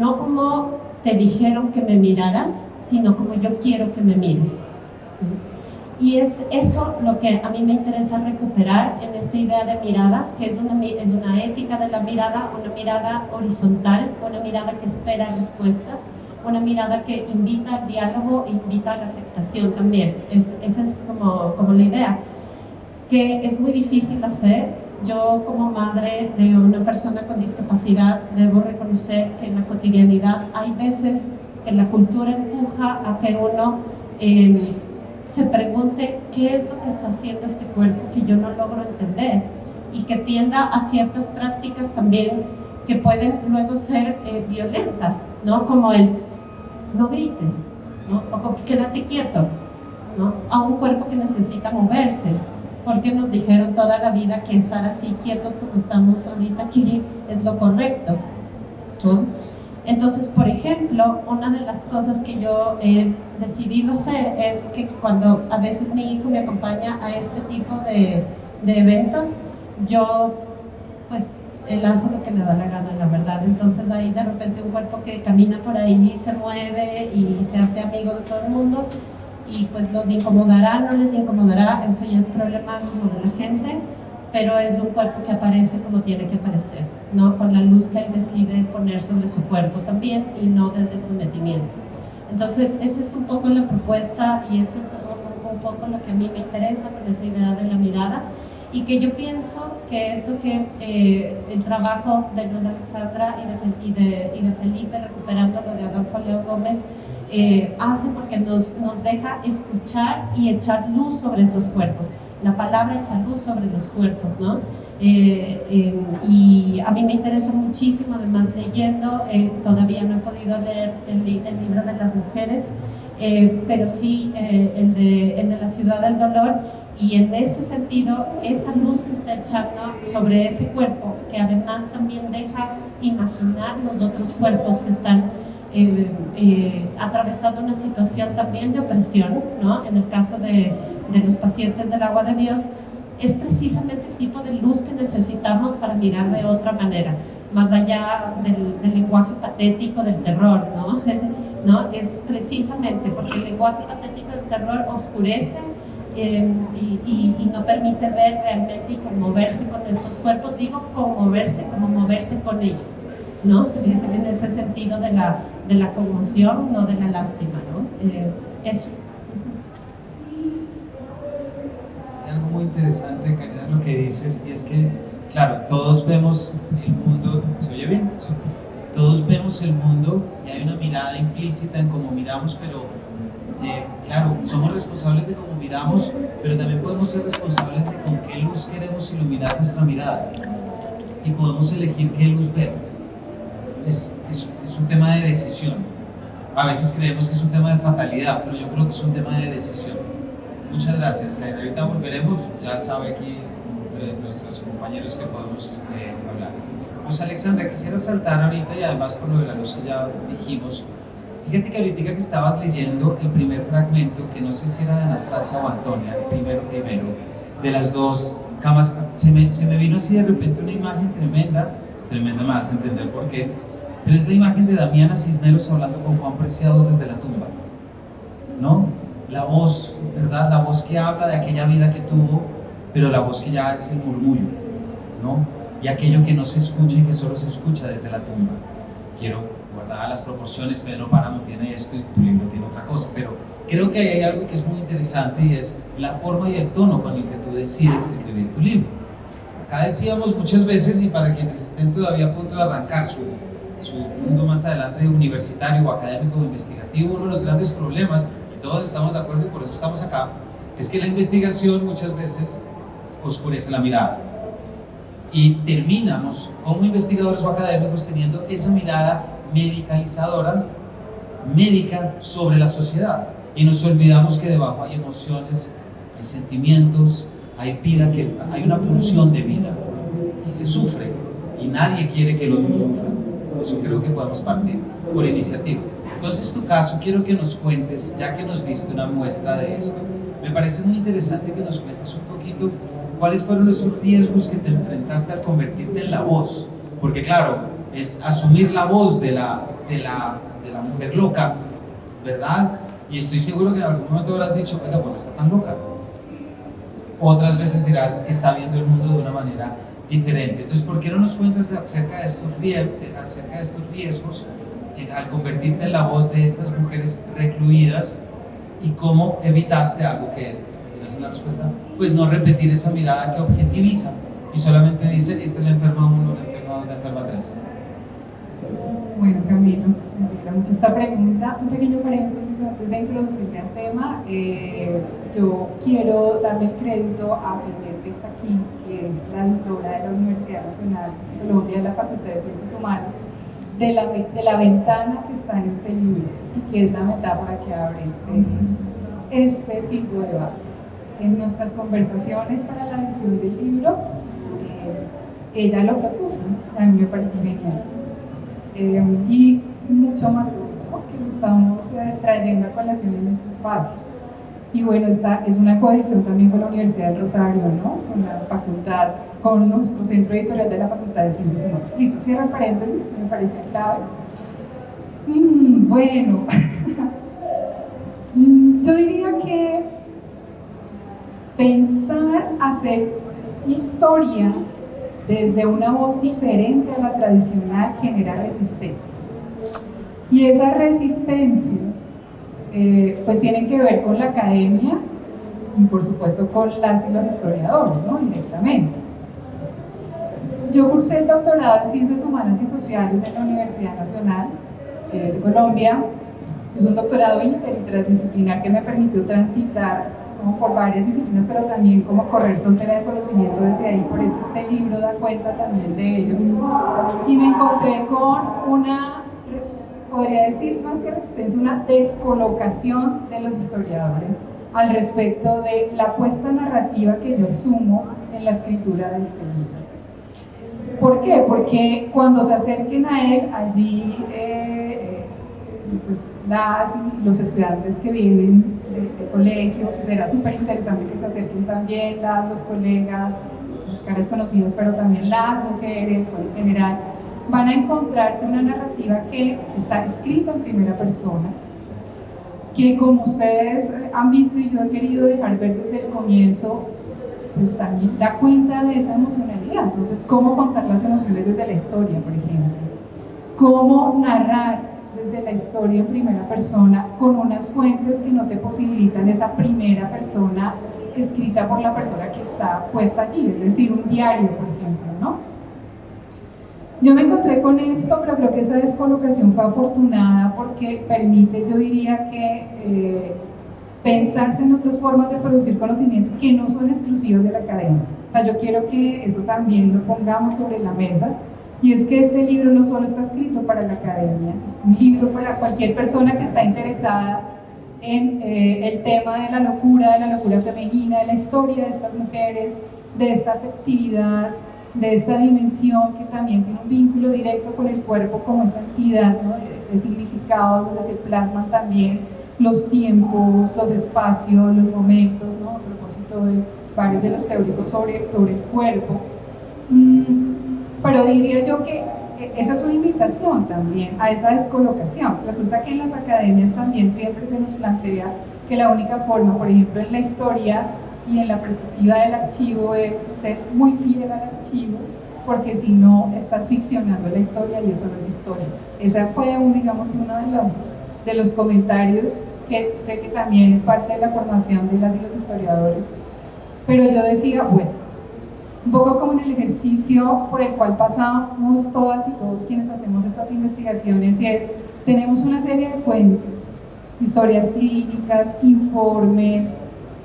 no como te dijeron que me miraras, sino como yo quiero que me mires. Y es eso lo que a mí me interesa recuperar en esta idea de mirada, que es una ética de la mirada, una mirada horizontal, una mirada que espera respuesta, una mirada que invita al diálogo e invita a la afectación también. Esa es como la idea, que es muy difícil hacer. Yo como madre de una persona con discapacidad debo reconocer que en la cotidianidad hay veces que la cultura empuja a que uno se pregunte qué es lo que está haciendo este cuerpo que yo no logro entender, y que tienda a ciertas prácticas también que pueden luego ser violentas, ¿no? Como el no grites, ¿no? O como quédate quieto, ¿no? A un cuerpo que necesita moverse, porque nos dijeron toda la vida que estar así quietos como estamos ahorita aquí es lo correcto, ¿no? Entonces, por ejemplo, una de las cosas que yo he decidido hacer es que cuando a veces mi hijo me acompaña a este tipo de eventos, yo, pues, él hace lo que le da la gana, la verdad. Entonces ahí de repente un cuerpo que camina por ahí y se mueve y se hace amigo de todo el mundo, y pues los incomodará, no les incomodará, eso ya es problema como de la gente, pero es un cuerpo que aparece como tiene que aparecer, ¿no? Con la luz que él decide poner sobre su cuerpo también, y no desde el sometimiento. Entonces esa es un poco la propuesta, y eso es un poco lo que a mí me interesa con esa idea de la mirada, y que yo pienso que es lo que el trabajo de Luz Alexandra y de Felipe, recuperando lo de Adolfo León Gómez, hace, porque nos deja escuchar y echar luz sobre esos cuerpos. La palabra echa luz sobre los cuerpos, ¿no? Y a mí me interesa muchísimo, además leyendo, todavía no he podido leer el libro de las mujeres, pero sí el de La Ciudad del Dolor, Y en ese sentido, esa luz que está echando sobre ese cuerpo, que además también deja imaginar los otros cuerpos que están atravesando una situación también de opresión, ¿no? En el caso de los pacientes del agua de Dios, es precisamente el tipo de luz que necesitamos para mirar de otra manera, más allá del lenguaje patético del terror, ¿no? ¿No? Es precisamente porque el lenguaje patético del terror oscurece y no permite ver realmente y conmoverse con esos cuerpos. Digo conmoverse como moverse con ellos, ¿no? Es en ese sentido de la conmoción, no de la lástima, ¿no? Eso. Hay algo muy interesante, Karina, lo que dices, y es que, claro, todos vemos el mundo, ¿se oye bien? ¿Sí? Todos vemos el mundo y hay una mirada implícita en cómo miramos, pero claro, somos responsables de cómo miramos, pero también podemos ser responsables de con qué luz queremos iluminar nuestra mirada y podemos elegir qué luz ver. Es un tema de decisión. A veces creemos que es un tema de fatalidad, pero yo creo que es un tema de decisión. Muchas gracias, Laira. Ahorita volveremos, ya sabe aquí nuestros compañeros que podemos hablar. Pues Alexandra, quisiera saltar ahorita y además por lo de la luz que ya dijimos. Fíjate que ahorita que estabas leyendo el primer fragmento, que no sé si era de Anastasia o Antonia, el primero, de las dos camas, se me vino así de repente una imagen tremenda me vas a entender por qué, pero es la imagen de Damiana Cisneros hablando con Juan Preciados desde la tumba, ¿no? La voz, ¿verdad? La voz que habla de aquella vida que tuvo, pero la voz que ya es el murmullo, ¿no? Y aquello que no se escucha y que solo se escucha desde la tumba. Quiero guardadas las proporciones, Pedro Páramo tiene esto y tu libro tiene otra cosa, pero creo que hay algo que es muy interesante y es la forma y el tono con el que tú decides escribir tu libro. Acá decíamos muchas veces, y para quienes estén todavía a punto de arrancar su mundo más adelante universitario o académico o investigativo, uno de los grandes problemas, y todos estamos de acuerdo y por eso estamos acá, es que la investigación muchas veces oscurece la mirada y terminamos como investigadores o académicos teniendo esa mirada medicalizadora, médica sobre la sociedad, y nos olvidamos que debajo hay emociones, hay sentimientos, hay vida, hay una pulsión de vida y se sufre y nadie quiere que el otro sufra. Eso creo que podemos partir por iniciativa. Entonces, tu caso, quiero que nos cuentes, ya que nos diste una muestra de esto, me parece muy interesante que nos cuentes un poquito cuáles fueron esos riesgos que te enfrentaste al convertirte en la voz, porque claro, es asumir la voz de la mujer loca, ¿verdad? Y estoy seguro que en algún momento habrás dicho, oiga, pues no está tan loca. Otras veces dirás, está viendo el mundo de una manera diferente. Entonces, ¿por qué no nos cuentas acerca de estos riesgos al convertirte en la voz de estas mujeres recluidas y cómo evitaste algo que, ¿tienes la respuesta? Pues no repetir esa mirada que objetiviza y solamente dice, esta es la enferma 1, la enferma 2, la enferma 3. Bueno, Camilo, me alegra mucho esta pregunta. Un pequeño paréntesis antes de introducirme al tema. Yo quiero darle el crédito a Jeanette, que está aquí, que es la editora de la Universidad Nacional de Colombia de la Facultad de Ciencias Humanas, de la ventana que está en este libro y que es la metáfora que abre este tipo de debates. En nuestras conversaciones para la edición del libro, ella lo propuso, a mí me pareció genial. Y mucho más, ¿no?, que lo estamos trayendo a colación en este espacio. Y bueno, esta es una coedición también con la Universidad del Rosario, ¿no?, con la facultad, con nuestro centro editorial de la Facultad de Ciencias Humanas. Listo, cierro el paréntesis, me parece clave. Bueno, yo diría que pensar hacer historia desde una voz diferente a la tradicional genera resistencias. Y esas resistencias pues tienen que ver con la academia y por supuesto con las y los historiadores, ¿no?, directamente. Yo cursé el doctorado en Ciencias Humanas y Sociales en la Universidad Nacional de Colombia. Es un doctorado interdisciplinar que me permitió transitar por varias disciplinas, pero también como correr frontera de conocimiento desde ahí. Por eso este libro da cuenta también de ello. Y me encontré con una, podría decir más que resistencia, una descolocación de los historiadores al respecto de la apuesta narrativa que yo asumo en la escritura de este libro. ¿Por qué? Porque cuando se acerquen a él, allí pues los estudiantes que vienen de colegio, será súper interesante que se acerquen también los colegas, las caras conocidas, pero también las mujeres, o en general, van a encontrarse una narrativa que está escrita en primera persona, que como ustedes han visto y yo he querido dejar ver desde el comienzo, pues también da cuenta de esa emocionalidad. Entonces, cómo contar las emociones desde la historia, por ejemplo, cómo narrar desde la historia en primera persona con unas fuentes que no te posibilitan esa primera persona escrita por la persona que está puesta allí, es decir, un diario, por ejemplo, ¿no? Yo me encontré con esto, pero creo que esa descolocación fue afortunada porque permite, yo diría que pensarse en otras formas de producir conocimiento que no son exclusivas de la academia. O sea, yo quiero que eso también lo pongamos sobre la mesa, y es que este libro no solo está escrito para la academia, es un libro para cualquier persona que está interesada en el tema de la locura femenina, de la historia de estas mujeres, de esta afectividad, de esta dimensión que también tiene un vínculo directo con el cuerpo como esa entidad, ¿no? de significados donde se plasman también los tiempos, los espacios, los momentos, ¿no? A propósito de varios de los teóricos sobre el cuerpo. Pero diría yo que esa es una invitación también a esa descolocación. Resulta que en las academias también siempre se nos plantea que la única forma, por ejemplo en la historia y en la perspectiva del archivo, es ser muy fiel al archivo, porque si no estás ficcionando la historia y eso no es historia. Esa fue, digamos, uno de los comentarios que sé que también es parte de la formación de las y los historiadores. Pero yo decía, bueno, un poco como en el ejercicio por el cual pasamos todas y todos quienes hacemos estas investigaciones, y es, tenemos una serie de fuentes, historias clínicas, informes,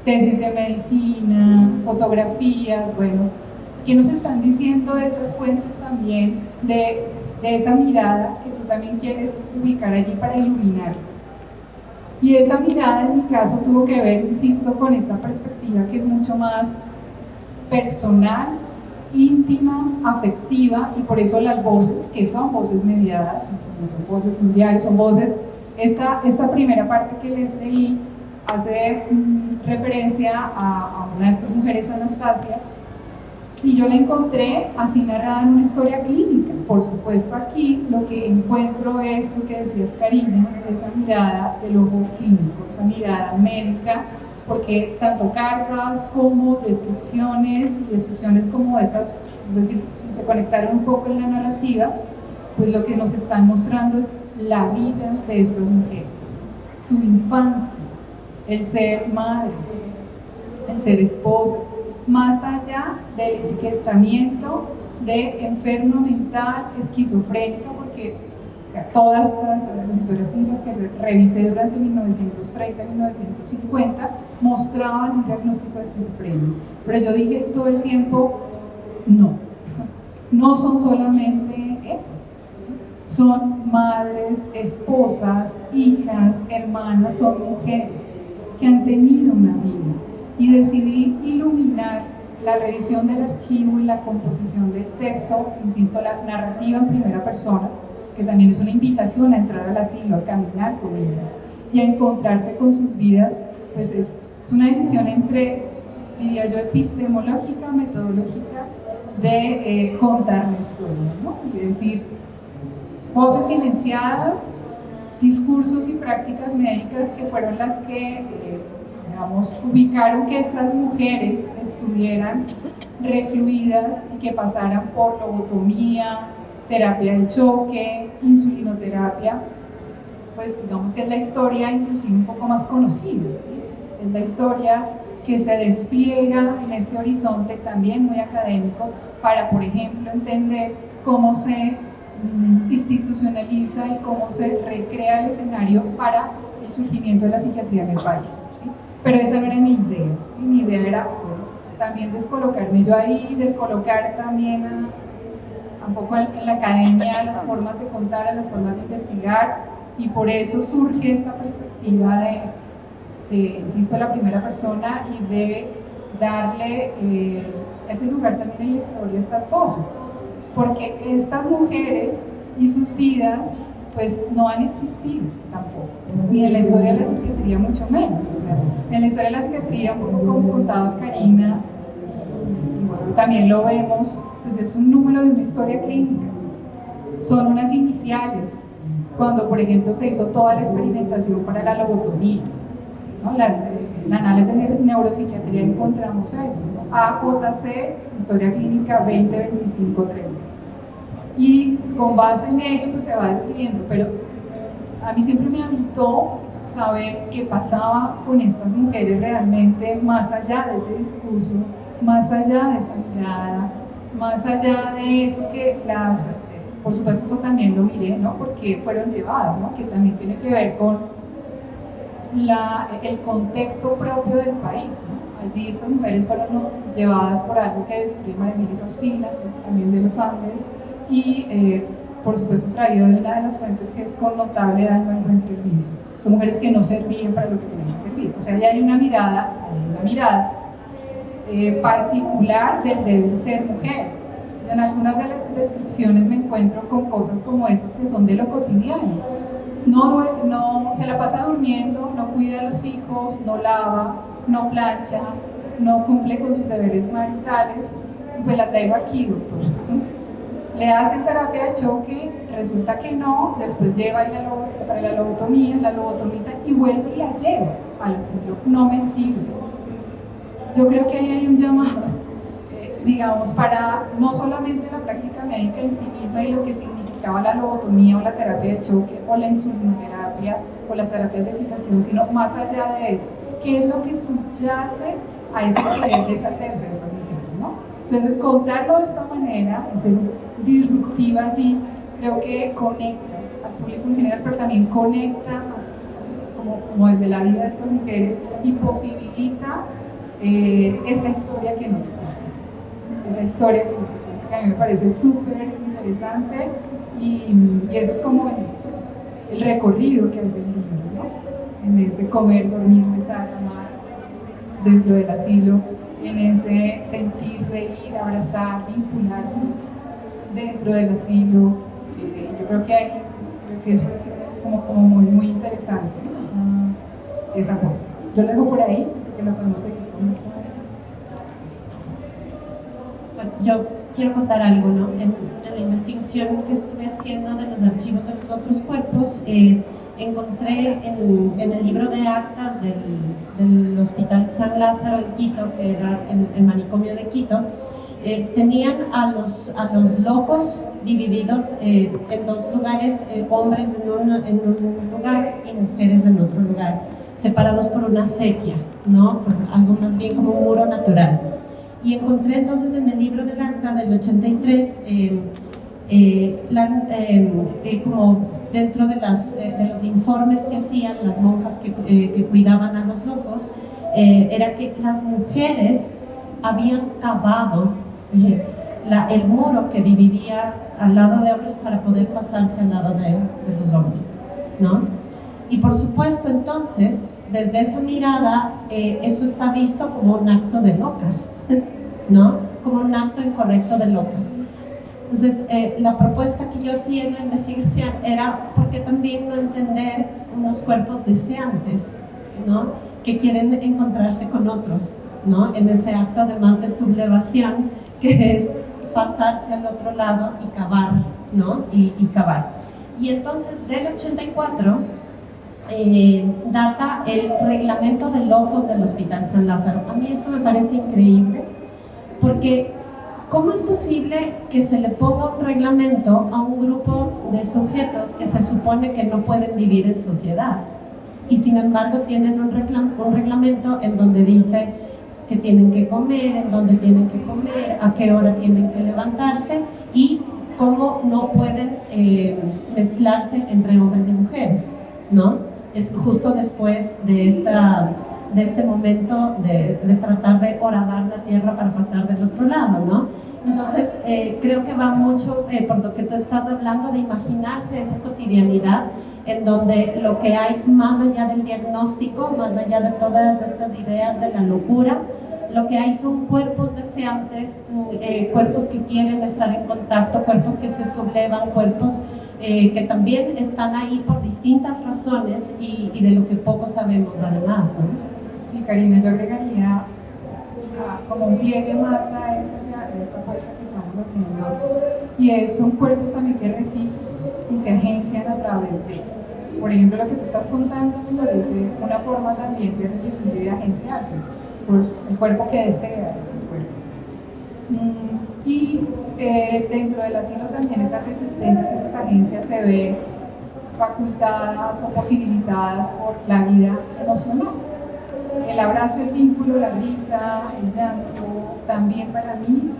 tesis de medicina, fotografías, bueno, ¿qué nos están diciendo esas fuentes también de esa mirada que tú también quieres ubicar allí para iluminarlas? Y esa mirada en mi caso tuvo que ver, insisto, con esta perspectiva que es mucho más personal, íntima, afectiva, y por eso las voces, que son voces mediadas, no son voces de un diario, son voces, esta primera parte que les leí hace referencia a una de estas mujeres, Anastasia, y yo la encontré así narrada en una historia clínica. Por supuesto, aquí lo que encuentro es lo que decías, Karina, esa mirada del ojo clínico, esa mirada médica, porque tanto cartas como descripciones como estas, es decir, si se conectaron un poco en la narrativa, pues lo que nos están mostrando es la vida de estas mujeres, su infancia, el ser madres, el ser esposas, más allá del etiquetamiento de enferma mental, esquizofrénica, porque todas las historias clínicas que revisé durante 1930 y 1950 mostraban un diagnóstico de esquizofrenia, pero yo dije todo el tiempo, no son solamente eso, son madres, esposas, hijas, hermanas, son mujeres que han tenido una vida, y decidí iluminar la revisión del archivo y la composición del texto, insisto, la narrativa en primera persona, que también es una invitación a entrar al asilo, a caminar con ellas y a encontrarse con sus vidas, pues es una decisión entre, diría yo, epistemológica, metodológica, de contar la historia, ¿no? Es decir, voces silenciadas, discursos y prácticas médicas que fueron las que, digamos, ubicaron que estas mujeres estuvieran recluidas y que pasaran por lobotomía, terapia de choque, insulinoterapia, pues digamos que es la historia inclusive un poco más conocida, ¿sí? Es la historia que se despliega en este horizonte también muy académico para, por ejemplo, entender cómo se institucionaliza y cómo se recrea el escenario para el surgimiento de la psiquiatría en el país, ¿sí? Pero esa no era mi idea, ¿sí? Mi idea era, bueno, también descolocarme yo ahí, descolocar también un poco en la academia las formas de contar, las formas de investigar, y por eso surge esta perspectiva insisto, la primera persona y de darle ese lugar también en la historia a estas voces, porque estas mujeres y sus vidas pues no han existido tampoco, ni en la historia de la psiquiatría mucho menos. O sea, en la historia de la psiquiatría, un poco como contabas, Karina, y bueno, también lo vemos, pues es un número de una historia clínica, son unas iniciales, cuando por ejemplo se hizo toda la experimentación para la lobotomía, ¿no? La análisis de neuropsiquiatría encontramos eso, ¿no? AJC, historia clínica 20, 25, 30. Y con base en ello pues se va describiendo, pero a mí siempre me habitó saber qué pasaba con estas mujeres realmente, más allá de ese discurso, más allá de esa mirada, más allá de eso que por supuesto eso también lo miré, ¿no? Porque fueron llevadas, ¿no? Que también tiene que ver con el contexto propio del país, ¿no? Allí estas mujeres fueron llevadas por algo que describe María Emilia Ospina, que es también de los Andes, y por supuesto traído de una de las fuentes que es con notable daño al buen servicio. Son mujeres que no servían para lo que tenían que servir. O sea, ya hay una mirada particular del deber ser mujer. Entonces, en algunas de las descripciones me encuentro con cosas como estas que son de lo cotidiano. No se la pasa durmiendo, no cuida a los hijos, no lava, no plancha, no cumple con sus deberes maritales, y pues la traigo aquí, doctor. Le hacen terapia de choque, resulta que no, después lleva para la lobotomía, la lobotomiza y vuelve y la lleva al asilo. No me sirve. Yo creo que ahí hay un llamado, digamos, para no solamente la práctica médica en sí misma y lo que significaba la lobotomía o la terapia de choque o la insulinoterapia o las terapias de fijación, sino más allá de eso, ¿qué es lo que subyace a ese querer deshacerse de esas mujeres, ¿no? Entonces, contarlo de esta manera, ser disruptiva allí, creo que conecta al público en general, pero también conecta más como desde la vida de estas mujeres y posibilita esa historia que nos cuenta, que a mí me parece súper interesante, y ese es como el recorrido que hace el libro, ¿no? En ese comer, dormir, besar, amar dentro del asilo, en ese sentir, reír, abrazar, vincularse dentro del asilo. Yo creo que eso es como muy interesante, ¿no? esa apuesta. Yo lo dejo por ahí, que lo podemos seguir conversando. Bueno, yo quiero contar algo, ¿no? En la investigación que estuve haciendo de los archivos de los otros cuerpos, encontré en el libro de actas del Hospital San Lázaro en Quito, que era el manicomio de Quito, tenían a los locos divididos en dos lugares, hombres en un lugar y mujeres en otro lugar, separados por una acequia, ¿no? Por algo más bien como un muro natural. Y encontré entonces en el libro del acta del 83 como dentro de los informes que hacían las monjas que cuidaban a los locos, era que las mujeres habían cavado el muro que dividía al lado de hombres para poder pasarse al lado de los hombres, ¿no? Y por supuesto entonces, desde esa mirada, eso está visto como un acto de locas, ¿no? Como un acto incorrecto de locas. Entonces, la propuesta que yo hacía en la investigación era ¿por qué también no entender unos cuerpos deseantes, ¿no? Que quieren encontrarse con otros, ¿no? En ese acto además de sublevación, que es pasarse al otro lado y cavar, ¿no? Y cavar. Y entonces, del 84, data el reglamento de locos del Hospital San Lázaro. A mí esto me parece increíble, porque ¿cómo es posible que se le ponga un reglamento a un grupo de sujetos que se supone que no pueden vivir en sociedad? Y sin embargo tienen un reglamento en donde dice que tienen que comer, en dónde tienen que comer, a qué hora tienen que levantarse y cómo no pueden mezclarse entre hombres y mujeres, ¿no? Es justo después de de este momento de tratar de horadar la tierra para pasar del otro lado, ¿no? Entonces, creo que va mucho por lo que tú estás hablando, de imaginarse esa cotidianidad en donde lo que hay más allá del diagnóstico, más allá de todas estas ideas de la locura, lo que hay son cuerpos deseantes, cuerpos que quieren estar en contacto, cuerpos que se sublevan, cuerpos que también están ahí por distintas razones y de lo que poco sabemos además, ¿no? Sí, Karina, yo agregaría como un pliegue más a esta apuesta que estamos haciendo, y son cuerpos también que resisten y se agencian a través de. Por ejemplo, lo que tú estás contando me parece una forma también de resistir y de agenciarse, por el cuerpo que desea el cuerpo. Y dentro del asilo también esas resistencias, esas agencias se ven facultadas o posibilitadas por la vida emocional. El abrazo, el vínculo, la risa, el llanto, también para mí,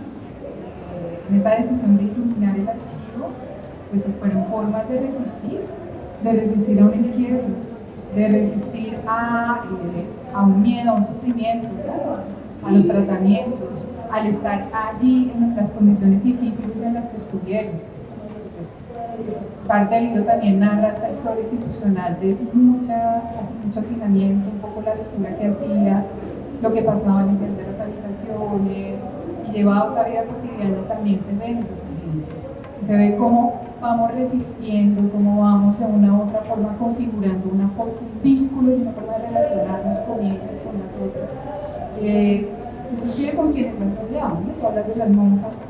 en esta decisión de iluminar el archivo, pues fueron formas de resistir a un encierro, de resistir a un miedo, a un sufrimiento, ¿no? A los tratamientos, al estar allí en las condiciones difíciles en las que estuvieron. Pues, parte del libro también narra esta historia institucional de mucho hacinamiento, un poco la lectura que hacía, lo que pasaba al interior de las habitaciones, y llevados a vida cotidiana también se ven esas agencias, y se ve cómo vamos resistiendo, cómo vamos de una u otra forma configurando un vínculo y una forma de relacionarnos con ellas, con las otras, inclusive con quienes las rodeamos, ¿no? Tú hablas de las monjas,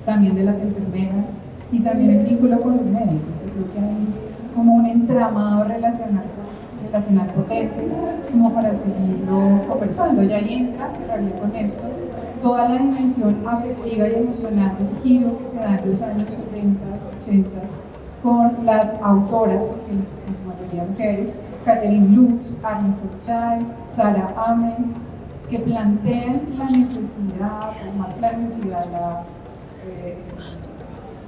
también de las enfermeras, y también el vínculo con los médicos. Yo creo que hay como un entramado relacional potente como para seguirlo conversando. Y ahí entra, cerraría con esto, toda la dimensión afectiva y emocional del giro que se da en los años 70, 80 con las autoras, porque en su mayoría mujeres, Catherine Lutz, Arlene Forsyth, Sarah Amen, que plantean la necesidad, o más que la necesidad,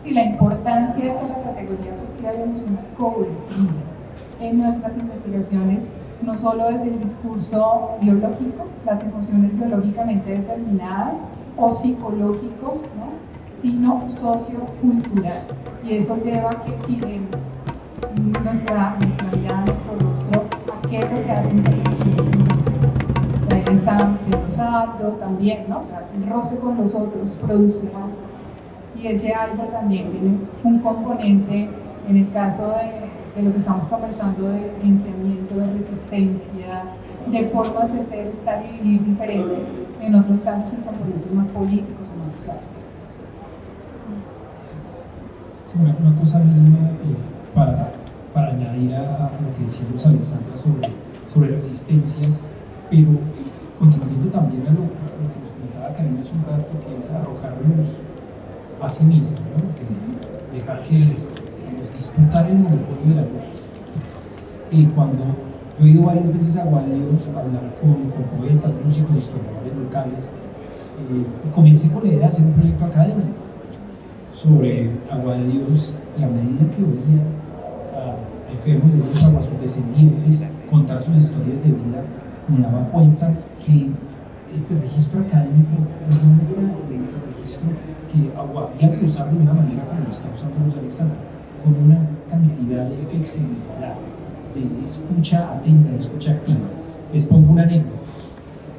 la importancia de que la categoría afectiva y emocional cobre vida en nuestras investigaciones, no solo desde el discurso biológico, las emociones biológicamente determinadas, o psicológico, ¿no? Sino sociocultural. Y eso lleva a que giremos nuestra mirada, nuestro rostro, a qué es lo que hacen esas emociones en el contexto. Y ahí está Rosado también, ¿no? O sea, el roce con los otros produce algo. Y ese algo también tiene un componente, en el caso de lo que estamos conversando, de pensamiento, de resistencia, de formas de ser, estar y vivir diferentes, en otros casos en componentes más políticos o más sociales. Una cosa mínima para añadir a lo que decía Luz Alexandra sobre resistencias, pero contribuyendo también a lo que nos comentaba Karina hace un rato, que es arrojarnos a sí mismo, ¿no? Que dejar que disputar el monopolio de la luz. Cuando yo he ido varias veces a Guadalajara a hablar con poetas, músicos, historiadores locales, comencé con la idea de hacer un proyecto académico sobre Agua de Dios, y a medida que oía a enfermos de lepra o a sus descendientes contar sus historias de vida, me daba cuenta que el registro académico no era el registro que había que usarlo de una manera como lo está usando Luz Alexandra, con una cantidad exemplar de escucha atenta, de escucha activa. Les pongo una anécdota.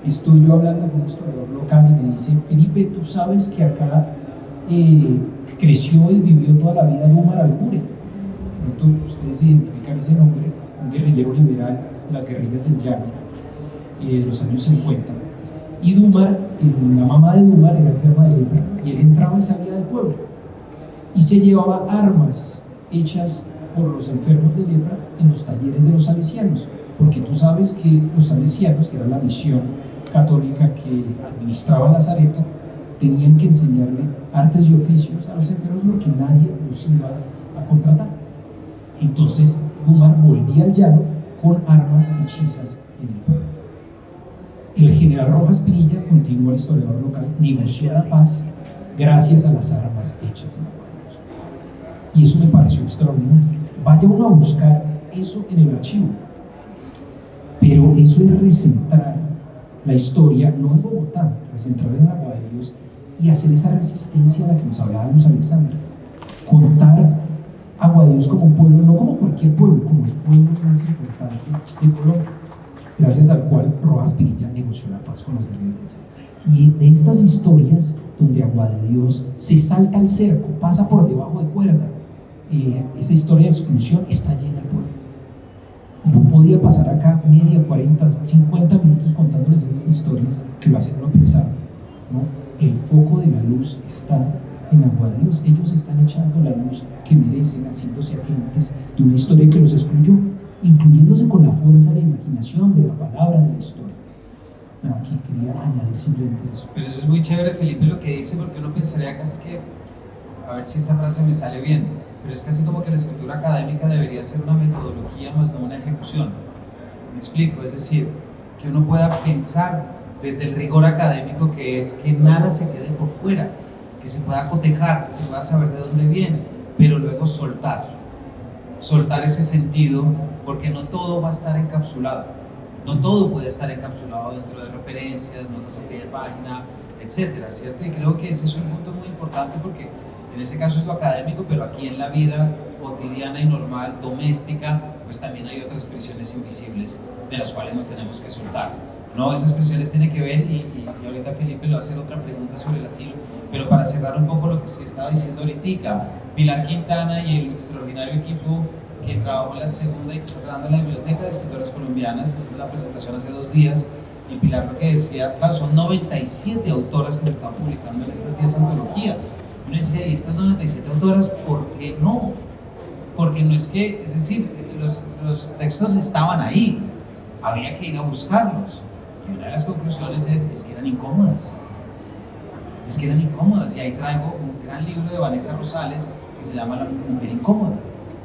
Estoy yo hablando con un historiador local y me dice: Felipe, tú sabes que acá creció y vivió toda la vida Dumar Alcure. Pronto ustedes identifican ese nombre, un guerrillero liberal de las guerrillas del Llano de los años 50. Y Dumar, la mamá de Dumar era enferma de lepra, y él entraba y salía del pueblo y se llevaba armas hechas por los enfermos de lepra en los talleres de los salesianos, porque tú sabes que los salesianos, que era la misión católica que administraba Lazareto, tenían que enseñarle artes y oficios a los enfermos porque nadie los iba a contratar. Entonces Dumar volvía al llano con armas hechizas en el pueblo. El general Rojas Pinilla, continúa el historiador local, negoció la paz gracias a las armas hechas en Agua de Dios. Y eso me pareció extraordinario. Vaya uno a buscar eso en el archivo. Pero eso es recentrar la historia, no en Bogotá, recentrar en Agua de Dios y hacer esa resistencia a la que nos hablaba Luz Alexandra. Contar Agua de Dios como un pueblo, no como cualquier pueblo, como el pueblo más importante de Colombia, gracias al cual Rojas Pinilla negoció la paz con las guerrillas de allá. Y de estas historias donde Agua de Dios se salta al cerco, pasa por debajo de cuerda, esa historia de exclusión está llena el pueblo. Podía pasar acá media, 40, 50 minutos contándoles estas historias que lo hacen uno pensar, ¿no? El foco de la luz está en Agua de Dios. Ellos están echando la luz que merecen, haciéndose agentes de una historia que los excluyó, incluyéndose con la fuerza de la imaginación, de la palabra, de la historia. Nada, aquí quería añadir simplemente eso. Pero eso es muy chévere, Felipe, lo que dice, porque uno pensaría casi que, a ver si esta frase me sale bien, pero es casi como que la escritura académica debería ser una metodología más no una ejecución. Me explico, es decir, que uno pueda pensar desde el rigor académico, que es que nada se quede por fuera, que se pueda cotejar, que se pueda saber de dónde viene, pero luego soltar ese sentido, porque no todo va a estar encapsulado, no todo puede estar encapsulado dentro de referencias, notas a pie de página, etcétera, ¿cierto? Y creo que ese es un punto muy importante, porque en ese caso es lo académico, pero aquí en la vida cotidiana y normal, doméstica, pues también hay otras expresiones invisibles de las cuales nos tenemos que soltar, ¿no? Esas expresiones tienen que ver, y ahorita Felipe le va a hacer otra pregunta sobre el asilo, pero para cerrar un poco lo que se estaba diciendo ahorita, Pilar Quintana y el extraordinario equipo que trabajó en la segunda y que está trabajando en la Biblioteca de Escritoras Colombianas, hicimos la presentación hace 2 días, y Pilar lo que decía, claro, son 97 autoras que se están publicando en estas 10 antologías. Uno decía, ¿y estas 97 autoras por qué no? Porque no es que, es decir, los textos estaban ahí, había que ir a buscarlos. Y una de las conclusiones es que eran incómodas. Es que eran incómodas. Y ahí traigo un gran libro de Vanessa Rosales que se llama La mujer incómoda,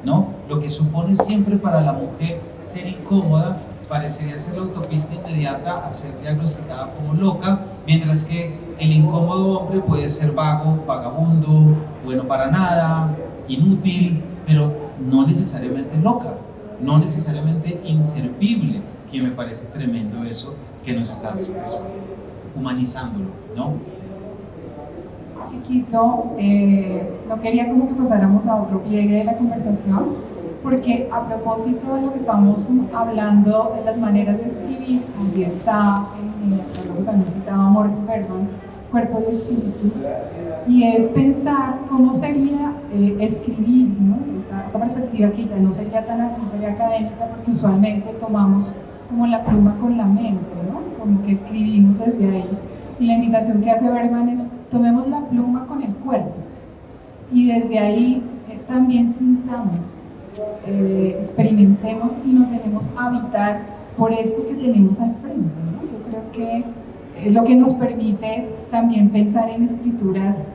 ¿no? Lo que supone siempre para la mujer ser incómoda parecería ser la autopista inmediata a ser diagnosticada como loca, mientras que el incómodo hombre puede ser vago, vagabundo, bueno para nada, inútil, pero no necesariamente loca, no necesariamente inservible, que me parece tremendo eso que nos estás humanizándolo, ¿no? Chiquito, no quería como que pasáramos a otro pliegue de la conversación, porque a propósito de lo que estamos hablando de las maneras de escribir, allí está lo que también citaba Morris Bergman, Cuerpo y Espíritu, y es pensar cómo sería escribir, ¿no? Esta perspectiva que ya no sería académica, porque usualmente tomamos como la pluma con la mente, ¿no? Como que escribimos desde ahí. Y la invitación que hace Bergman es: tomemos la pluma con el cuerpo y desde ahí también sintamos, experimentemos y nos dejemos habitar por esto que tenemos al frente, ¿no? Yo creo que es lo que nos permite también pensar en escrituras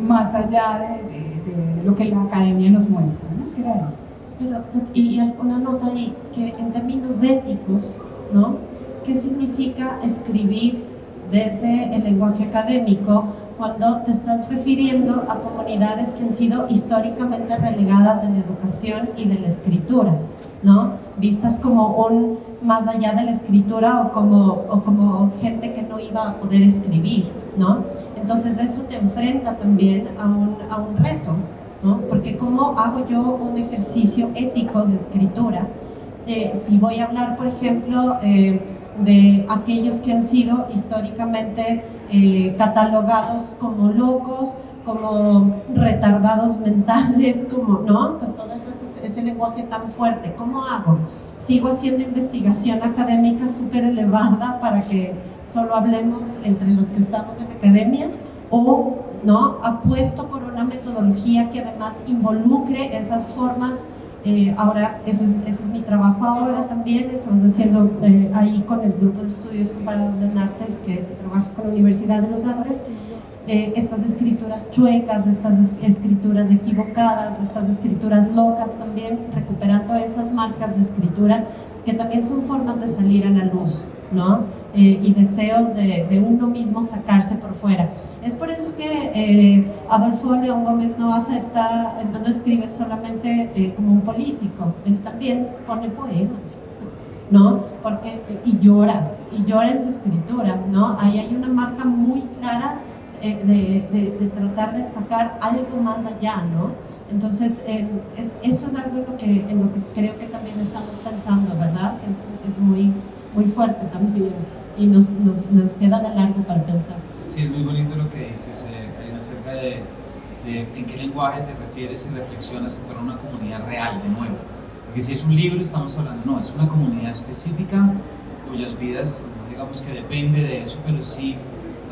más allá de lo que la academia nos muestra, ¿no? ¿Qué era eso? Pero, y una nota ahí, que en términos éticos, ¿no? ¿Qué significa escribir desde el lenguaje académico cuando te estás refiriendo a comunidades que han sido históricamente relegadas de la educación y de la escritura, ¿no? Vistas como un más allá de la escritura o como gente que no iba a poder escribir, ¿no? Entonces eso te enfrenta también a un reto, ¿no? Porque ¿cómo hago yo un ejercicio ético de escritura? Si voy a hablar, por ejemplo, de aquellos que han sido históricamente catalogados como locos, como retardados mentales, como, ¿no? Con todo ese lenguaje tan fuerte. ¿Cómo hago? ¿Sigo haciendo investigación académica súper elevada para que solo hablemos entre los que estamos en la academia? ¿O no? Apuesto por una metodología que además involucre esas formas. Ahora, ese es mi trabajo ahora también. Estamos haciendo ahí con el grupo de estudios comparados de Nartes, que trabaja con la Universidad de los Andes, estas escrituras chuecas, de estas escrituras equivocadas, de estas escrituras locas también, recuperando esas marcas de escritura que también son formas de salir a la luz, ¿no? Y deseos de uno mismo sacarse por fuera. Es por eso que Adolfo León Gómez no escribe solamente como un político, él también pone poemas, ¿no? Porque, y llora en su escritura, ¿no? Ahí hay una marca muy clara de tratar de sacar algo más allá, ¿no? Entonces, eso es algo en lo que creo que también estamos pensando, ¿verdad? Es muy, muy fuerte también y nos queda de largo para pensar. Sí, es muy bonito lo que dices, Karina, acerca de en qué lenguaje te refieres y reflexionas en torno a una comunidad real, de nuevo. Porque si es un libro, estamos hablando, no, es una comunidad específica cuyas vidas, digamos que depende de eso, pero sí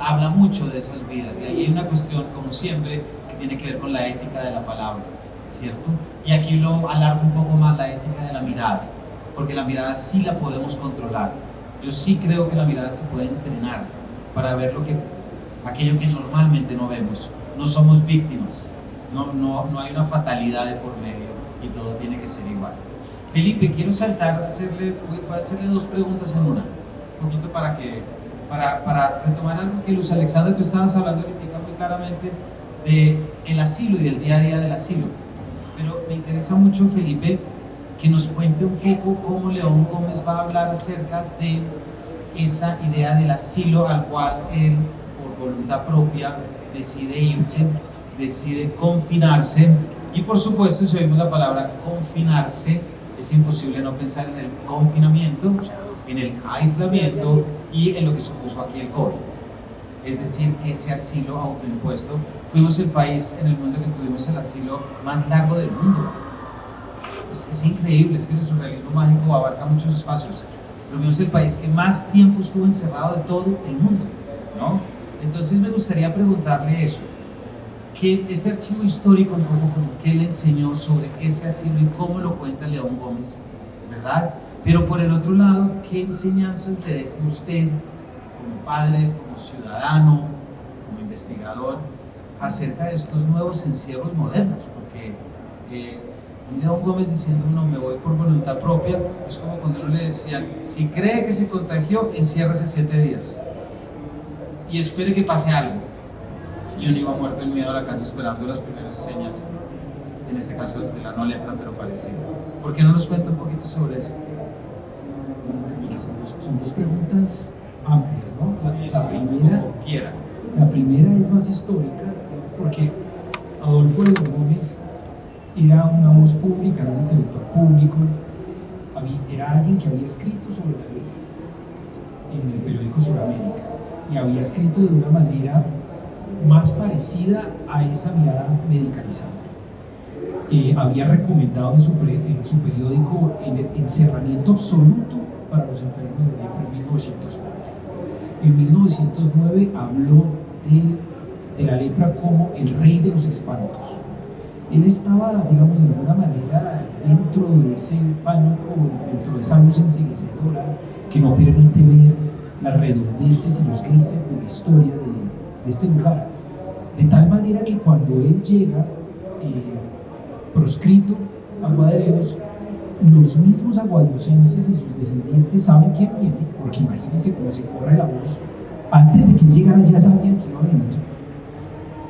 habla mucho de esas vidas. Y ahí hay una cuestión, como siempre, que tiene que ver con la ética de la palabra, ¿cierto? Y aquí lo alargo un poco más, la ética de la mirada, porque la mirada sí la podemos controlar. Yo sí creo que la mirada se puede entrenar para ver aquello que normalmente no vemos. No somos víctimas, no hay una fatalidad de por medio y todo tiene que ser igual. Felipe, quiero voy a hacerle dos preguntas en una, un poquito para retomar algo que Luz Alexandra, tú estabas hablando ahorita muy claramente del asilo y del día a día del asilo, pero me interesa mucho, Felipe, que nos cuente un poco cómo León Gómez va a hablar acerca de esa idea del asilo al cual él, por voluntad propia, decide irse, decide confinarse, y por supuesto, si oímos la palabra confinarse, es imposible no pensar en el confinamiento, en el aislamiento y en lo que supuso aquí el COVID, es decir, ese asilo autoimpuesto. Fuimos el país en el mundo que tuvimos el asilo más largo del mundo. Es increíble, es que el surrealismo mágico abarca muchos espacios, pero fuimos el país que más tiempo estuvo encerrado de todo el mundo, ¿no? Entonces me gustaría preguntarle eso, que este archivo histórico un poco como que le enseñó sobre ese asilo y cómo lo cuenta León Gómez, ¿verdad? Pero por el otro lado, ¿qué enseñanzas le dejó usted como padre, como ciudadano, como investigador, acerca de estos nuevos encierros modernos? Porque León Gómez diciendo, no, me voy por voluntad propia, es como cuando uno le decían, si cree que se contagió, enciérrese 7 días y espere que pase algo. Y uno iba muerto en miedo a la casa esperando las primeras señas, en este caso de la no lepra, pero parecido. ¿Por qué no nos cuenta un poquito sobre eso? Mira, son dos preguntas amplias, ¿no? La primera es más histórica, porque Adolfo León Gómez era una voz pública, era un intelectual público, era alguien que había escrito sobre la ley en el periódico Suramérica, y había escrito de una manera más parecida a esa mirada medicalizada. Había recomendado en su periódico el encerramiento absoluto para los enfermos de lepra en 1904. En 1909 habló de la lepra como el rey de los espantos. Él estaba, digamos, de alguna manera dentro de ese pánico, dentro de esa luz enceguecedora que no permite ver las redundencias y los grises de la historia de este lugar. De tal manera que cuando él llega proscrito a Guadaderos, los mismos aguadiocenses y sus descendientes saben quién viene, porque imagínense cómo se corre la voz. Antes de que él llegara ya sabían que iba a venir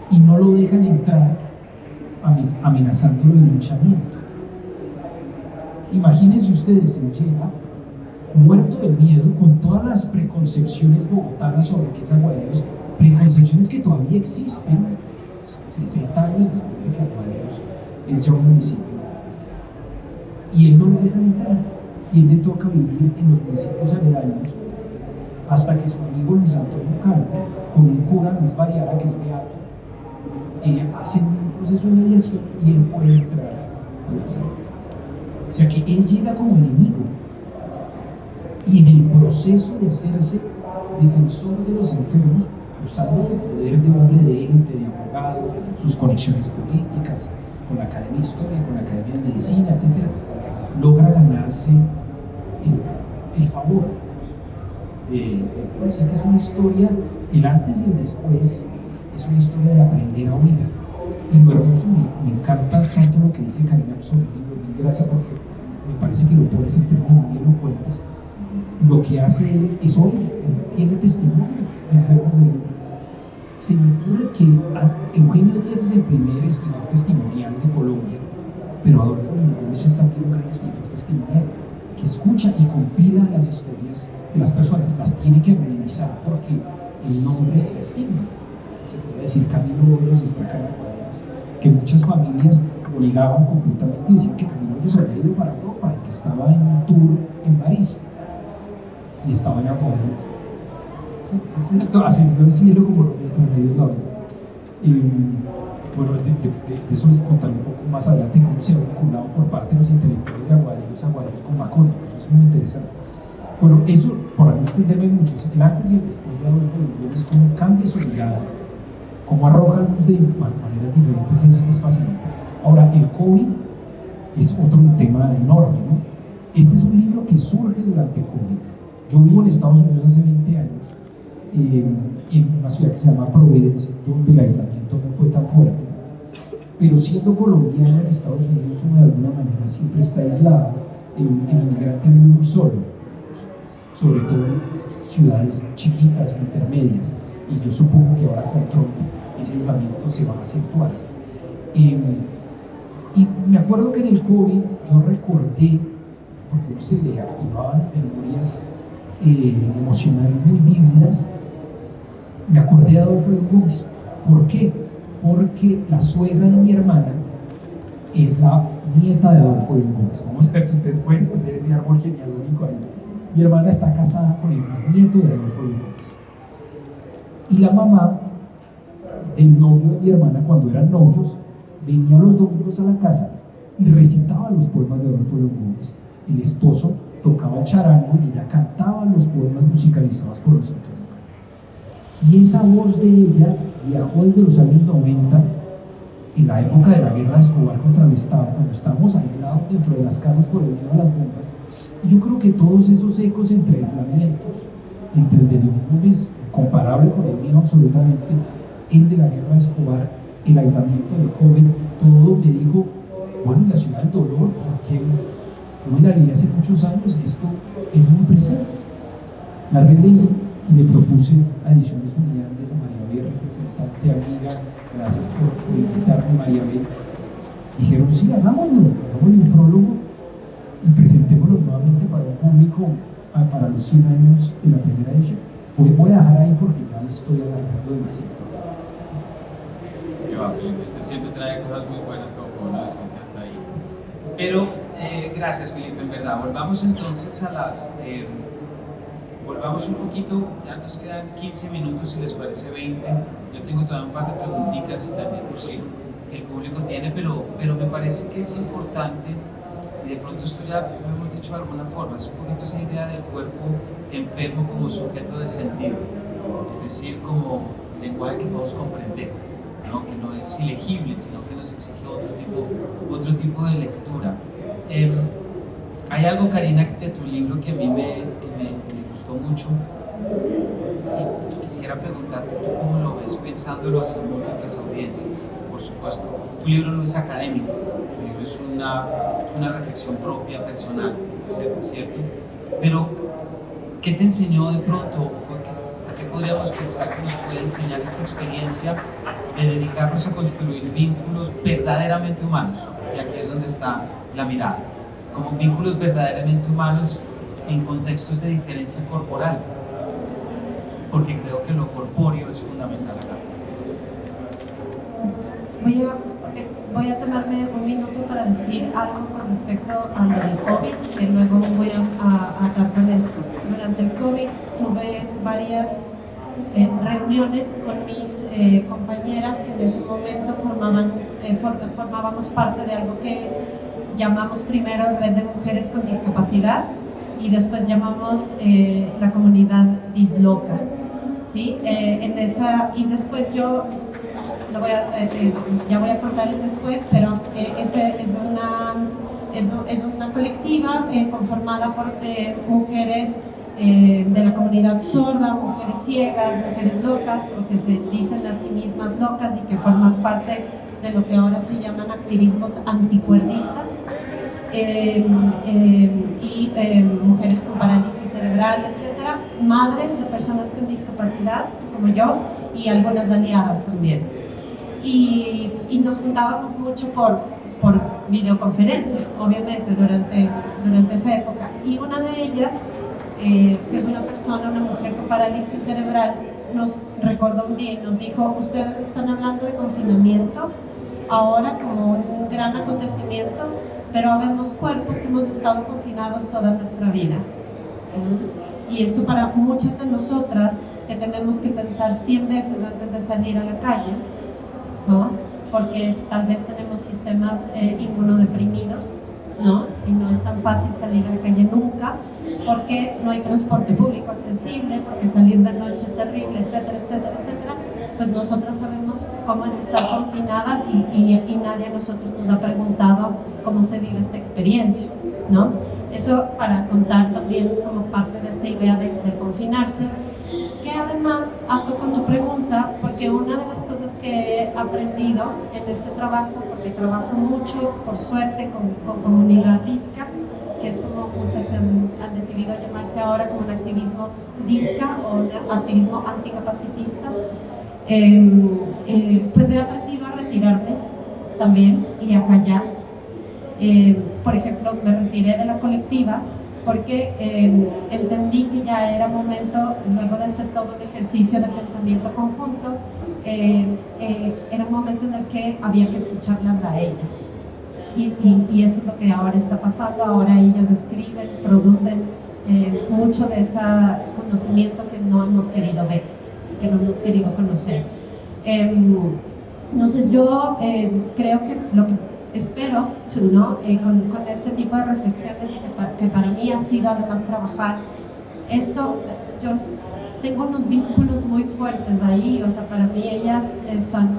y no lo dejan entrar, amenazándolo de linchamiento. Imagínense ustedes, él llega muerto de miedo, con todas las preconcepciones bogotanas sobre qué es Aguaderos, preconcepciones que todavía existen 60 años después de que Aguaderos es ya un municipio, y él no lo dejan entrar, y él le toca vivir en los municipios aledaños hasta que su amigo Luis Antonio Calvo, con un cura, Luis Variara, que es beato, hacen un proceso de mediación y él puede entrar a la santa. O sea que él llega como enemigo, y en el proceso de hacerse defensor de los enfermos, usando su poder de hombre de élite, de abogado, sus conexiones políticas, con la Academia de Historia, con la Academia de Medicina, etc., logra ganarse el favor del pueblo. Esa que es una historia, el antes y el después, es una historia de aprender a oír. Y lo hermoso, me encanta tanto lo que dice Karina sobre el libro, mil gracias, porque me parece que lo pones en términos muy elocuentes. Lo que hace él es oír, él tiene testimonios de enfermos de lepra. Se me ocurre que Eugenio Díaz es el primer escritor testimonial de Colombia, pero Adolfo León Gómez es también un gran escritor testimonial. que escucha y compila las historias de las personas, las tiene que anonimizar porque el nombre era estigma. Se puede decir Camilo Hoyos está acá en Aguaderos, que muchas familias lo negaban completamente y decían que Camilo Hoyos había ido para Europa y que estaba en un tour en París y estaba en Aguaderos. Sí, es cierto, haciendo el cielo como los medios la ven. Bueno, de eso les contaré un poco más adelante cómo se ha vinculado por parte de los intelectuales de Aguaderos con Macondo, eso es muy interesante. Bueno, eso, por no extenderme mucho, el antes y el después de Adolfo Gómez, cómo cambia su mirada, cómo arroja luz de maneras diferentes, es fascinante. Ahora, el COVID es otro tema enorme, ¿no? Este es un libro que surge durante COVID. Yo vivo en Estados Unidos hace 20 años, en una ciudad que se llama Providence, donde el aislamiento no fue tan fuerte. Pero siendo colombiano en Estados Unidos, uno de alguna manera siempre está aislado. El inmigrante vive muy solo, sobre todo en ciudades chiquitas o intermedias. Y yo supongo que ahora con Trump ese aislamiento se va a acentuar. Y me acuerdo que en el COVID yo recordé, porque a uno se le activaban memorias emocionales muy vívidas, me acordé de Adolfo Gómez. ¿Por qué? Porque la suegra de mi hermana es la nieta de Adolfo Gómez. Vamos a ver si ustedes pueden hacer ese árbol genealógico ahí. Mi hermana está casada con el bisnieto de Adolfo Gómez. Y la mamá del novio de mi hermana, cuando eran novios, venía los domingos a la casa y recitaba los poemas de Adolfo Gómez. El esposo tocaba el charango y ella cantaba los poemas musicalizados por los autores. Y esa voz de ella viajó desde los años 90, en la época de la guerra de Escobar contra el Estado, cuando estábamos aislados dentro de las casas por el miedo a las bombas. Y yo creo que todos esos ecos entre aislamientos, entre el de León Gómez, comparable con el mío absolutamente, el de la guerra de Escobar, el aislamiento del COVID, todo me dijo, bueno, la ciudad del dolor, porque yo me la leí hace muchos años, esto es muy presente. La releí y le propuse a Ediciones Unidades, a María B, representante, amiga, gracias por invitarme, María B. Dijeron, sí, hagámosle un prólogo y presentémoslo nuevamente para un público para los 100 años de la primera edición. Voy a dejar ahí porque ya me estoy alargando demasiado. Qué va, Felipe, usted siempre trae cosas muy buenas como lo decir que hasta ahí. Pero, gracias Felipe, en verdad. Volvamos entonces a las... volvamos un poquito, ya nos quedan 15 minutos, si les parece 20. Yo tengo todavía un par de preguntitas y también por si el público tiene, pero me parece que es importante, y de pronto esto ya lo hemos dicho de alguna forma, es un poquito esa idea del cuerpo enfermo como sujeto de sentido, es decir, como lenguaje que podemos comprender, ¿no? Que no es ilegible, sino que nos exige otro tipo de lectura. Hay algo, Karina, de tu libro que a mí me gustó mucho y quisiera preguntarte tú cómo lo ves pensándolo hacia múltiples audiencias. Por supuesto, tu libro no es académico, tu libro es una reflexión propia, personal, ¿cierto? Pero, ¿qué te enseñó de pronto? ¿A qué podríamos pensar que nos puede enseñar esta experiencia de dedicarnos a construir vínculos verdaderamente humanos? Y aquí es donde está la mirada, como vínculos verdaderamente humanos en contextos de diferencia corporal, porque creo que lo corpóreo es fundamental acá. Voy a tomarme un minuto para decir algo con respecto a lo del COVID, que luego voy a atar con esto. Durante el COVID tuve varias reuniones con mis compañeras que en ese momento formábamos parte de algo que llamamos primero Red de Mujeres con Discapacidad y después llamamos la comunidad Disloca, ¿sí? Y después yo ya voy a contar el después, pero es una colectiva conformada por mujeres de la comunidad sorda, mujeres ciegas, mujeres locas, o que se dicen a sí mismas locas y que forman parte de lo que ahora se llaman activismos anticuerdistas, y mujeres con parálisis cerebral, etcétera, madres de personas con discapacidad, como yo, y algunas aliadas también. Y nos juntábamos mucho por videoconferencia, obviamente, durante esa época. Y una de ellas, que es una mujer con parálisis cerebral, nos recordó un día y nos dijo: ustedes están hablando de confinamiento ahora como un gran acontecimiento, pero habemos cuerpos que hemos estado confinados toda nuestra vida. Y esto para muchas de nosotras, que tenemos que pensar 100 veces antes de salir a la calle, ¿no? Porque tal vez tenemos sistemas inmunodeprimidos, ¿no? Y no es tan fácil salir a la calle nunca, porque no hay transporte público accesible, porque salir de noche es terrible, etcétera, etcétera, etcétera. Pues nosotras sabemos cómo es estar confinadas y nadie a nosotros nos ha preguntado cómo se vive esta experiencia, ¿no? Eso para contar también como parte de esta idea de confinarse, que además ato con tu pregunta, porque una de las cosas que he aprendido en este trabajo, porque trabajo mucho, por suerte, con comunidad DISCA, que es como muchas han decidido llamarse ahora como un activismo DISCA o un activismo anticapacitista, pues he aprendido a retirarme también y a callar. Por ejemplo, me retiré de la colectiva porque entendí que ya era momento, luego de hacer todo un ejercicio de pensamiento conjunto, era un momento en el que había que escucharlas a ellas. Y eso es lo que ahora está pasando. Ahora ellas escriben, producen mucho de ese conocimiento que no hemos querido ver, que no hemos querido conocer. Entonces yo creo que lo que espero, ¿no? Con este tipo de reflexiones, que para mí ha sido además trabajar esto, yo tengo unos vínculos muy fuertes ahí, o sea, para mí ellas son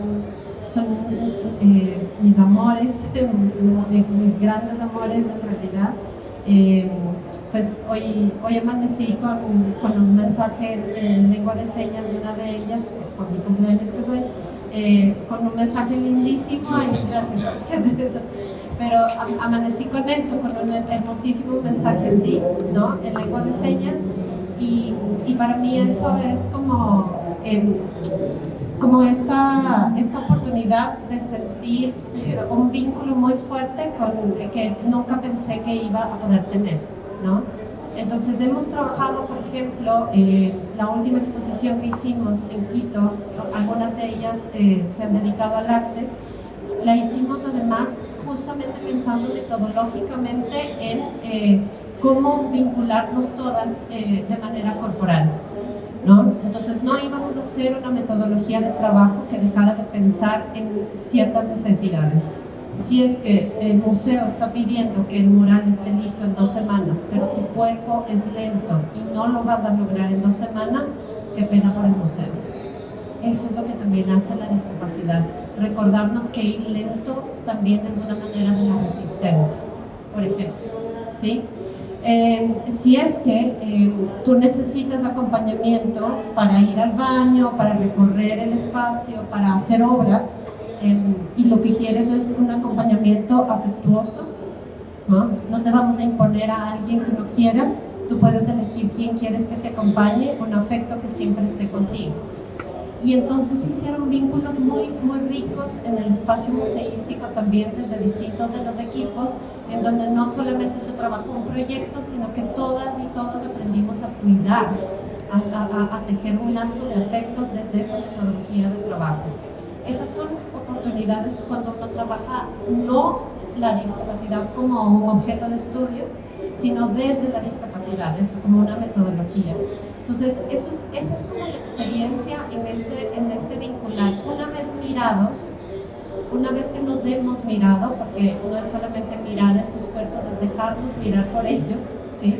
mis amores, mis grandes amores en realidad. Pues hoy amanecí con un mensaje en lengua de señas de una de ellas, por mi cumpleaños que soy, con un mensaje lindísimo, ay, gracias, pero amanecí con eso, con un hermosísimo mensaje así, ¿no? En lengua de señas, y para mí eso es como esta oportunidad de sentir un vínculo muy fuerte que nunca pensé que iba a poder tener, ¿no? Entonces hemos trabajado, por ejemplo, la última exposición que hicimos en Quito, algunas de ellas se han dedicado al arte, la hicimos además justamente pensando metodológicamente en cómo vincularnos todas de manera corporal, ¿no? Entonces no íbamos a hacer una metodología de trabajo que dejara de pensar en ciertas necesidades. Si es que el museo está pidiendo que el mural esté listo en 2 semanas, pero tu cuerpo es lento y no lo vas a lograr en 2 semanas, qué pena por el museo. Eso es lo que también hace la discapacidad. Recordarnos que ir lento también es una manera de la resistencia, por ejemplo, ¿sí? Si es que tú necesitas acompañamiento para ir al baño, para recorrer el espacio, para hacer obra, y lo que quieres es un acompañamiento afectuoso, ¿no? No te vamos a imponer a alguien que no quieras, tú puedes elegir quién quieres que te acompañe, un afecto que siempre esté contigo. Y entonces hicieron vínculos muy, muy ricos en el espacio museístico también, desde distintos de los equipos, en donde no solamente se trabajó un proyecto, sino que todas y todos aprendimos a cuidar, a tejer un lazo de afectos desde esa metodología de trabajo. Esas son oportunidades cuando uno trabaja no la discapacidad como un objeto de estudio, sino desde la discapacidad, eso como una metodología. Entonces, esa es como la experiencia en este vincular. Una vez mirados, una vez que nos hemos mirado, porque no es solamente mirar esos cuerpos, es dejarnos mirar por ellos, ¿sí?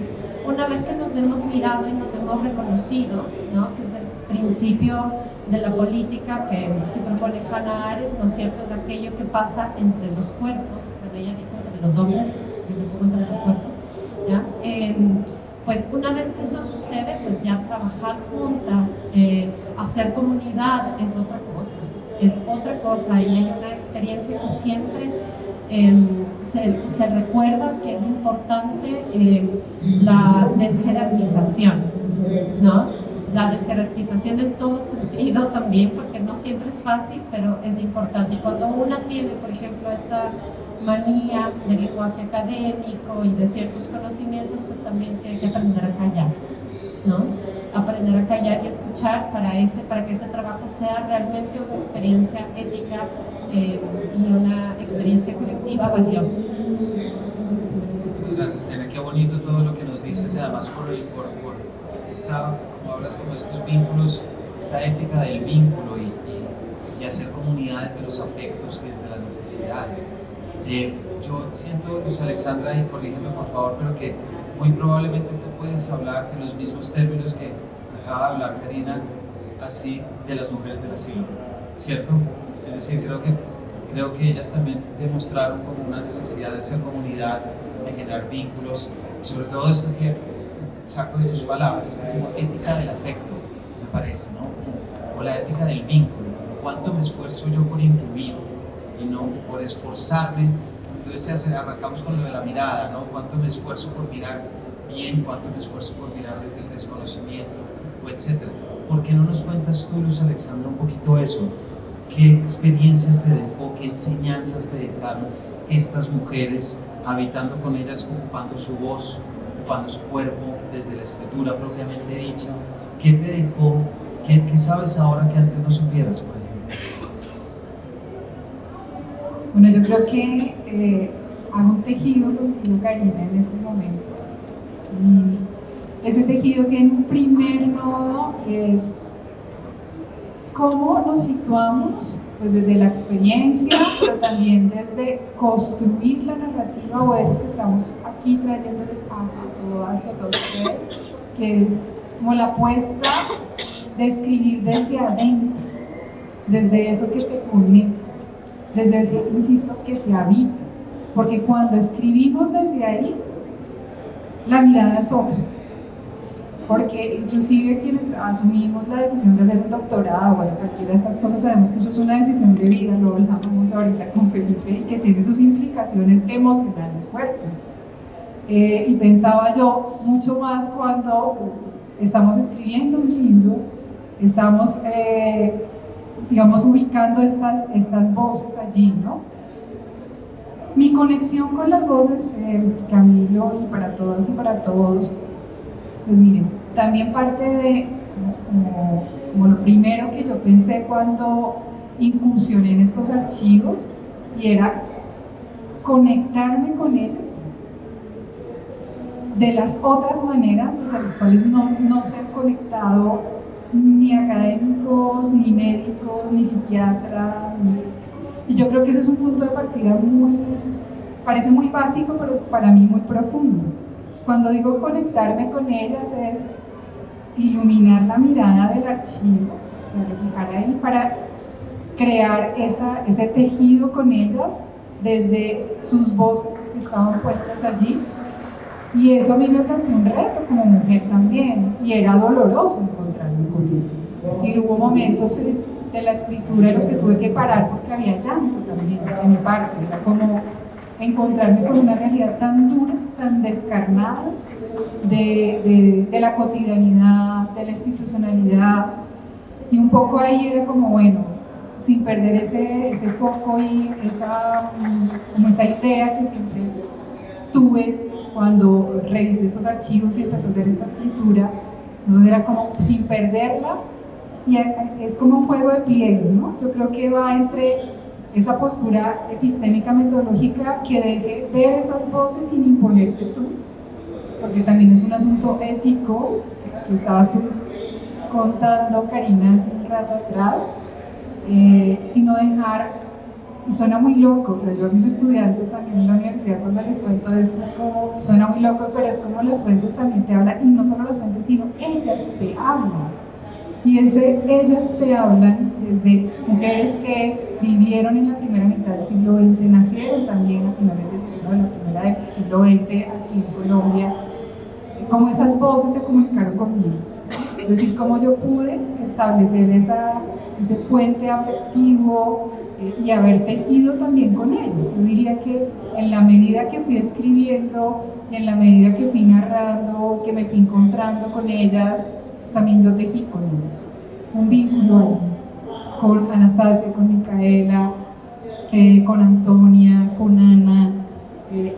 Una vez que nos hemos mirado y nos hemos reconocido, ¿no? Que es el principio de la política que propone Hannah Arendt, ¿no es cierto? Es aquello que pasa entre los cuerpos, bueno, ella dice entre los hombres, yo lo pongo entre los cuerpos, ¿ya? Pues una vez que eso sucede, pues ya trabajar juntas, hacer comunidad es otra cosa, y hay una experiencia que siempre se recuerda que es importante la desjerarquización, ¿no? La desjerarquización en todo sentido también, porque no siempre es fácil, pero es importante. Y cuando una tiene, por ejemplo, manía del lenguaje académico y de ciertos conocimientos, pues también que hay que aprender a callar, ¿no? Aprender a callar y escuchar para que ese trabajo sea realmente una experiencia ética y una experiencia colectiva valiosa. Gracias, Nena, qué bonito todo lo que nos dices, y además por esta, como hablas, como estos vínculos, esta ética del vínculo y hacer comunidades de los afectos y desde las necesidades. Yo siento, Luz Alexandra, y corrígeme por favor, pero que muy probablemente tú puedes hablar en los mismos términos que acaba de hablar Karina, así de las mujeres del asilo, ¿cierto? Es decir, creo que ellas también demostraron como una necesidad de hacer comunidad, de generar vínculos, sobre todo esto que saco de tus palabras, esta como ética del afecto, me parece, ¿no? O la ética del vínculo, cuánto me esfuerzo yo por incluir y no por esforzarme. Entonces arrancamos con lo de la mirada, ¿no? Cuánto me esfuerzo por mirar bien, cuánto me esfuerzo por mirar desde el desconocimiento, o etcétera. ¿Por qué no nos cuentas tú, Luz Alexandra, un poquito eso? ¿Qué experiencias te dejó, qué enseñanzas te dejaron estas mujeres, habitando con ellas, ocupando su voz, ocupando su cuerpo, desde la escritura propiamente dicha? ¿Qué te dejó? ¿Qué sabes ahora que antes no supieras, por ejemplo? Bueno, yo creo que hago un tejido contigo, Karina, en este momento. Y ese tejido tiene un primer nodo y es cómo nos situamos, pues desde la experiencia, pero también desde construir la narrativa, o eso que estamos aquí trayéndoles a todas y a todos ustedes, que es como la apuesta de escribir desde adentro, desde eso que te conecta, desde eso, insisto, que te habita, porque cuando escribimos desde ahí, la mirada es otra. Porque inclusive quienes asumimos la decisión de hacer un doctorado, bueno, cualquiera de estas cosas, sabemos que eso es una decisión de vida, lo hablamos ahorita con Felipe, y que tiene sus implicaciones emocionales fuertes. Y pensaba yo mucho más cuando estamos escribiendo un libro, estamos, digamos, ubicando estas voces allí, ¿no? Mi conexión con las voces, Camilo, y para todas y para todos, pues miren, también parte de como lo primero que yo pensé cuando incursioné en estos archivos, y era conectarme con ellas de las otras maneras de las cuales no se han conectado ni académicos, ni médicos, ni psiquiatras, y yo creo que ese es un punto de partida parece muy básico, pero para mí muy profundo. Cuando digo conectarme con ellas es iluminar la mirada del archivo, o sea, fijar ahí para crear ese tejido con ellas desde sus voces que estaban puestas allí. Y eso a mí me planteó un reto como mujer también, y era doloroso encontrarme con eso. Es decir, hubo momentos de la escritura en los que tuve que parar porque había llanto también de mi parte. Era como encontrarme con una realidad tan dura, tan descarnada de la cotidianidad, de la institucionalidad, y un poco ahí era como, bueno, sin perder ese foco y como esa idea que siempre tuve cuando revisé estos archivos y empecé a hacer esta escritura. Entonces era como sin perderla, y es como un juego de pliegues, ¿no? Yo creo que va entre esa postura epistémica metodológica que deje ver esas voces sin imponerte tú, porque también es un asunto ético que estabas tú contando, Karina, hace un rato atrás, sino dejar, y suena muy loco, o sea, yo a mis estudiantes también en la universidad cuando les cuento esto es como, suena muy loco, pero es como las fuentes también te hablan, y no solo las fuentes, sino ellas te hablan. Y ellas te hablan desde mujeres que vivieron en la primera mitad del siglo XX, nacieron también a finales de la primera del siglo XX aquí en Colombia, cómo esas voces se comunicaron conmigo. Es decir, cómo yo pude establecer ese puente afectivo y haber tejido también con ellas. Yo diría que en la medida que fui escribiendo y en la medida que fui narrando, que me fui encontrando con ellas, pues también yo tejí con ellas un vínculo allí, con Anastasia, con Micaela, con Antonia, con Ana,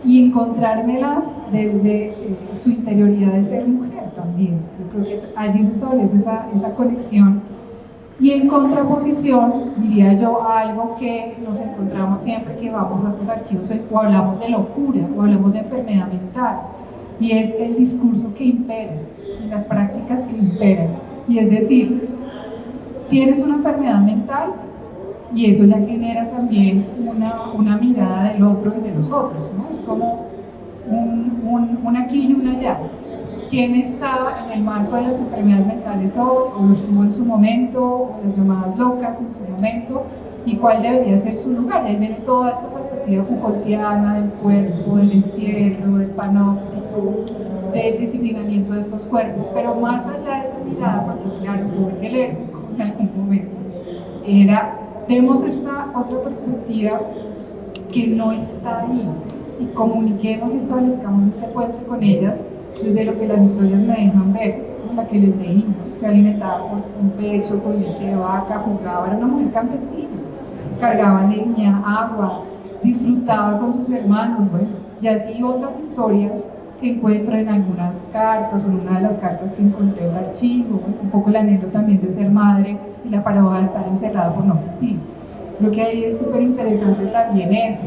y encontrármelas desde su interioridad de ser mujer también. Yo creo que allí se establece esa conexión. Y en contraposición, diría yo, a algo que nos encontramos siempre que vamos a estos archivos o hablamos de locura o hablamos de enfermedad mental, y es el discurso que impera, y las prácticas que imperan. Y es decir, tienes una enfermedad mental y eso ya genera también una mirada del otro y de los otros, ¿no? Es como un aquí y un allá. ¿Quién está en el marco de las enfermedades mentales hoy, o lo estuvo en su momento, o las llamadas locas en su momento, y cuál debería ser su lugar? Ahí viene toda esta perspectiva Foucaultiana del cuerpo, del encierro, del panóptico, del disciplinamiento de estos cuerpos, pero más allá de esa mirada, porque claro, tuve que leer Foucault en algún momento, era, demos esta otra perspectiva que no está ahí, y comuniquemos y establezcamos este puente con ellas desde lo que las historias me dejan ver, la que les leí, fue alimentada por un pecho, con leche de vaca, jugaba, era una mujer campesina, cargaba leña, agua, disfrutaba con sus hermanos, bueno, y así otras historias que encuentro en algunas cartas, o en una de las cartas que encontré en el archivo, bueno, un poco el anhelo también de ser madre y la paradoja de estar encerrada por no cumplir. Creo que ahí es súper interesante también eso.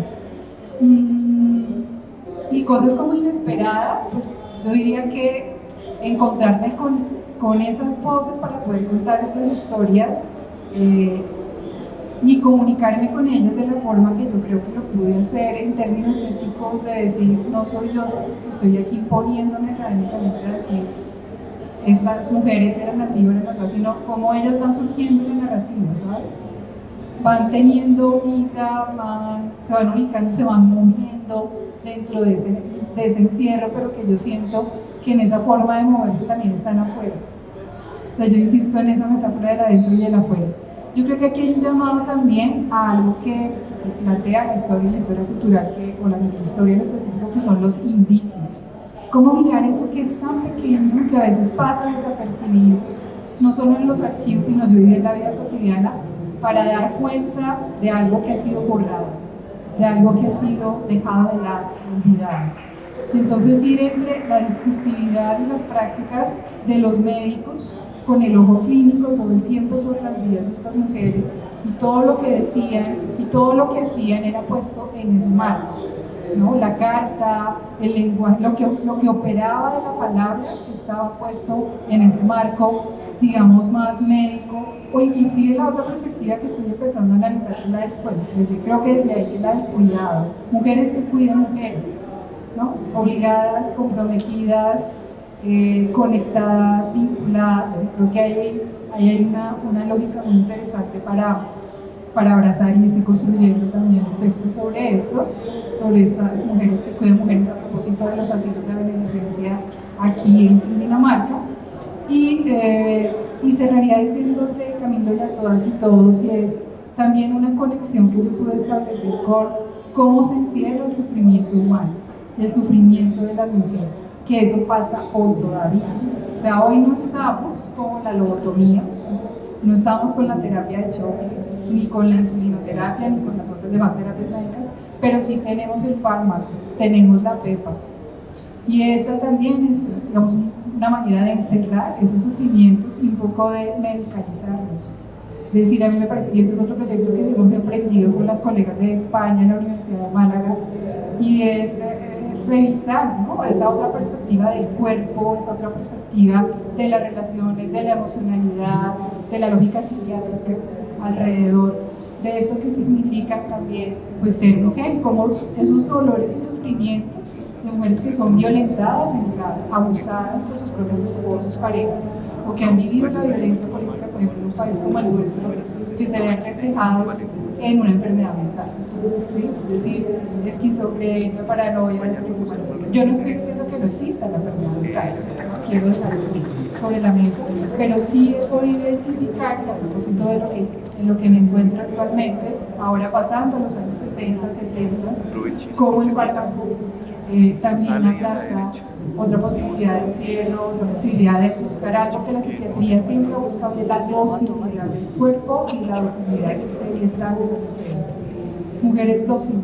Y cosas como inesperadas, pues yo diría que encontrarme con esas voces para poder contar estas historias y comunicarme con ellas de la forma que yo creo que lo pude hacer en términos éticos, de decir, no soy yo, estoy aquí poniéndome académicamente a decir estas mujeres eran así o eran así, sino cómo ellas van surgiendo en la narrativa, ¿sabes? Van teniendo vida, se van ubicando, se van moviendo dentro de ese encierro, pero que yo siento que en esa forma de moverse también están afuera. O sea, yo insisto en esa metáfora del adentro y del afuera. Yo creo que aquí hay un llamado también a algo que pues, plantea la historia y la historia cultural, o la historia en específico, que son los indicios. Cómo mirar eso que es tan pequeño, que a veces pasa desapercibido, no solo en los archivos, sino yo vivo en la vida cotidiana, para dar cuenta de algo que ha sido borrado, de algo que ha sido dejado de lado, olvidado. Entonces ir entre la discursividad y las prácticas de los médicos, con el ojo clínico todo el tiempo sobre las vidas de estas mujeres, y todo lo que decían y todo lo que hacían era puesto en ese marco, ¿no? La carta, el lenguaje, lo que operaba de la palabra estaba puesto en ese marco, digamos, más médico, o inclusive la otra perspectiva que estoy empezando a analizar, es la del, creo que desde ahí, que es la del cuidado, mujeres que cuidan mujeres, ¿no? Obligadas, comprometidas, conectadas, vinculadas. Creo que ahí hay una lógica muy interesante para abrazar, y estoy construyendo también un texto sobre esto, sobre estas mujeres que cuidan mujeres a propósito de los asilos de beneficencia aquí en Dinamarca. Y cerraría diciéndote, Camilo, y a todas y todos, y es también una conexión que yo pude establecer con cómo se encierra el sufrimiento humano, el sufrimiento de las mujeres, que eso pasa hoy todavía. O sea, hoy no estamos con la lobotomía, no estamos con la terapia de choque, ni con la insulinoterapia, ni con las otras demás terapias médicas, pero sí tenemos el fármaco, tenemos la PEPA. Y esa también es, digamos, una manera de encerrar esos sufrimientos y un poco de medicalizarlos. Es decir, a mí me parece, y ese es otro proyecto que hemos emprendido con las colegas de España en la Universidad de Málaga, y es revisar, ¿no?, esa otra perspectiva del cuerpo, esa otra perspectiva de las relaciones, de la emocionalidad, de la lógica psiquiátrica alrededor de esto que significa también pues, ser mujer, y cómo esos dolores y sufrimientos de mujeres que son violentadas en casa, abusadas por sus propios esposos, parejas, o que han vivido la violencia política, por ejemplo, en un país como el nuestro, que se vean reflejados en una enfermedad mental, ¿sí? Es decir, esquizofrenia, paranoia, depresión. Yo no estoy diciendo que no exista la enfermedad mental, quiero dejar eso sobre la mesa, pero sí he podido identificar, a propósito de lo que me encuentro actualmente, ahora pasando los años 60, 70, cómo el fármaco también abraza otra posibilidad de encierro, otra posibilidad de buscar algo que la psiquiatría siempre ha buscado, es la docilidad del cuerpo y la docilidad del ser y estar de las mujeres. mujeres dóciles,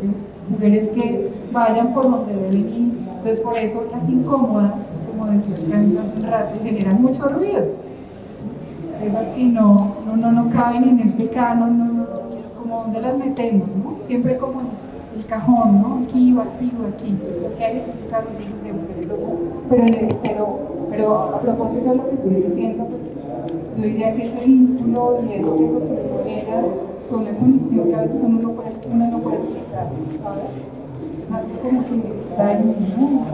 mujeres que vayan por donde deben ir. Entonces por eso las incómodas, como decías Camilo hace un rato, generan mucho ruido. Esas que no caben en este canon, como donde las metemos, ¿no? Siempre como el cajón, ¿no? Aquí o aquí o aquí. Porque hay en este caso de mujeres dóciles. Pero a propósito de lo que estoy diciendo, pues yo diría que ese vínculo y eso que construimos ellas con una conexión que a veces uno no puede explicar, ¿sabes? Es algo como que está ahí, ¿no?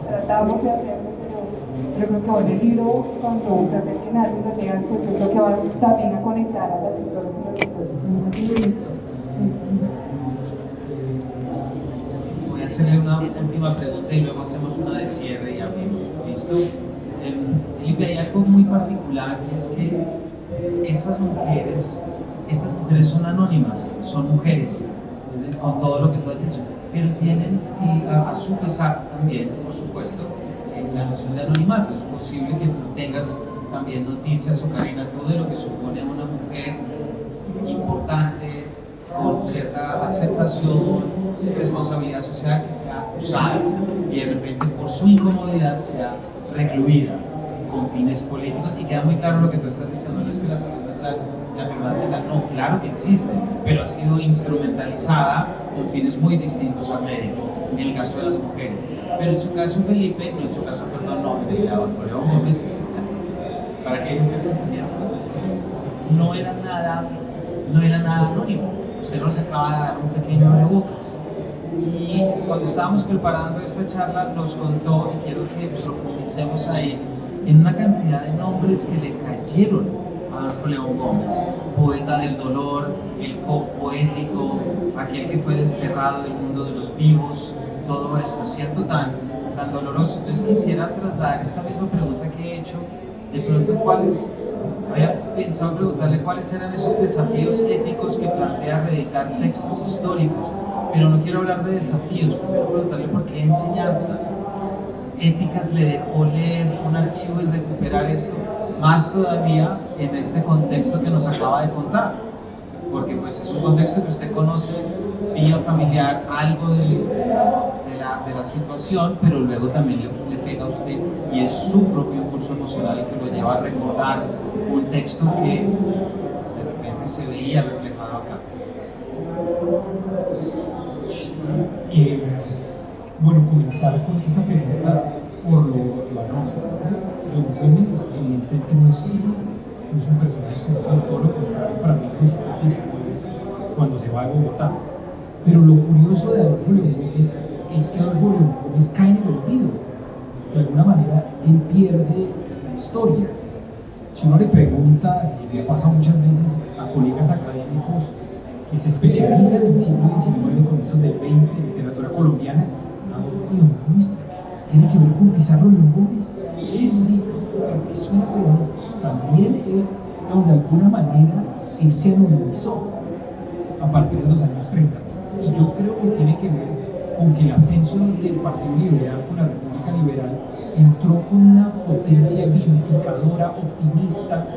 Tratamos de hacerlo, pero creo que bueno, el libro, cuando se acerquen a alguien, lo lean, pues yo creo que va también a conectar a las lectoras y los lectores con una simbolista. Voy a hacerle una última pregunta y luego hacemos una de cierre y abrimos. ¿Listo? Felipe, hay algo muy particular y es que estas mujeres son anónimas, son mujeres, con todo lo que tú has dicho, pero tienen a su pesar también, por supuesto, la noción de anonimato. Es posible que tú tengas también noticias, o Karina, tú, de lo que supone una mujer importante, con cierta aceptación, responsabilidad social, que sea acusada y de repente por su incomodidad sea recluida con fines políticos. Y queda muy claro lo que tú estás diciendo, no es que la salud mental, la enfermedad mental, no, claro que existe, pero ha sido instrumentalizada con fines muy distintos al médico, en el caso de las mujeres. Pero en su caso, Felipe, no en su caso, perdón, no, en el de Adolfo León Gómez, para aquellos que precisieron, no era nada anónimo. Usted nos acaba de dar un pequeño abrebocas. Y cuando estábamos preparando esta charla nos contó, y quiero que profundicemos ahí, en una cantidad de nombres que le cayeron a Adolfo León Gómez: poeta del dolor, el poético, aquel que fue desterrado del mundo de los vivos, todo esto, ¿cierto? Tan doloroso. Entonces quisiera trasladar esta misma pregunta que he hecho, de pronto había pensado preguntarle cuáles eran esos desafíos éticos que plantea reeditar textos históricos, pero no quiero hablar de desafíos, prefiero preguntarle por qué enseñanzas éticas le dejó leer un archivo y recuperar esto, más todavía en este contexto que nos acaba de contar, porque pues es un contexto que usted conoce vía familiar, algo de la situación, pero luego también le pega a usted y es su propio impulso emocional el que lo lleva a recordar un texto que de repente se veía reflejado acá. Bueno, comenzar con esa pregunta por lo anónimo. León Gómez evidentemente no es un personaje desconocido, es todo lo contrario para 1919, cuando se va a Bogotá. Pero lo curioso de Adolfo León Gómez es que Adolfo León Gómez cae en el olvido. De alguna manera, él pierde la historia. Si uno le pregunta, y le pasa muchas veces a colegas académicos que se especializan en el siglo XIX, comienzos del XX, en literatura colombiana, Adolfo León Gómez tiene que ver con Pizarro León Gómez. Sí, pero me suena, pero no. También él, digamos, de alguna manera, él se anonimizó a partir de los años 30. Y yo creo que tiene que ver con que el ascenso del Partido Liberal, con la República Liberal, entró con una potencia vivificadora, optimista,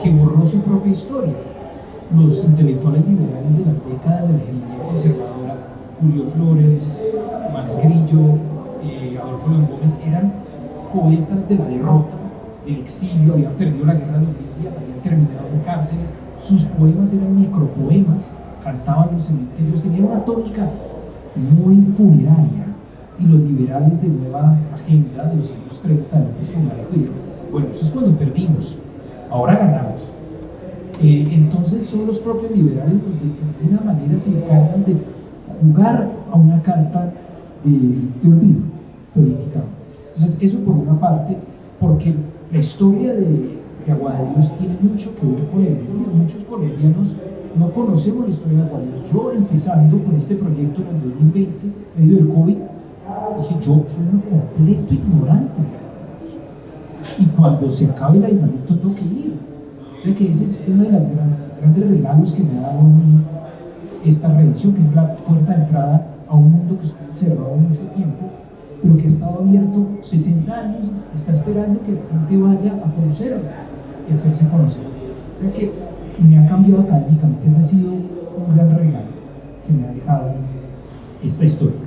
que borró su propia historia. Los intelectuales liberales de las décadas de la hegemonía conservadora, Julio Flores, Max Grillo, Adolfo León Gómez, eran poetas de la derrota, del exilio, habían perdido la guerra de los 1000 días, habían terminado en cárceles, sus poemas eran necropoemas, cantaban en los cementerios, tenían una tónica muy funeraria, y los liberales de nueva agenda de los años 30, López Pumarejo, dijeron: bueno, eso es cuando perdimos, ahora ganamos. Entonces son los propios liberales los que de alguna manera se encargan de jugar a una carta de olvido políticamente. Entonces eso por una parte, porque la historia de Aguada de Dios tiene mucho que ver con el olvido. Muchos colombianos no conocemos la historia de Aguada de Dios. Yo, empezando con este proyecto en el 2020, medio del COVID, dije: yo soy un completo ignorante de Aguada de Dios, y cuando se acabe el aislamiento tengo que ir. O sea que ese es uno de los grandes regalos que me ha dado a mí esta reedición, que es la puerta de entrada a un mundo que estuvo cerrado mucho tiempo, pero que ha estado abierto 60 años, está esperando que la gente vaya a conocerlo y hacerse conocer. O sea que me ha cambiado académicamente, ese ha sido un gran regalo. que me ha dejado esta historia.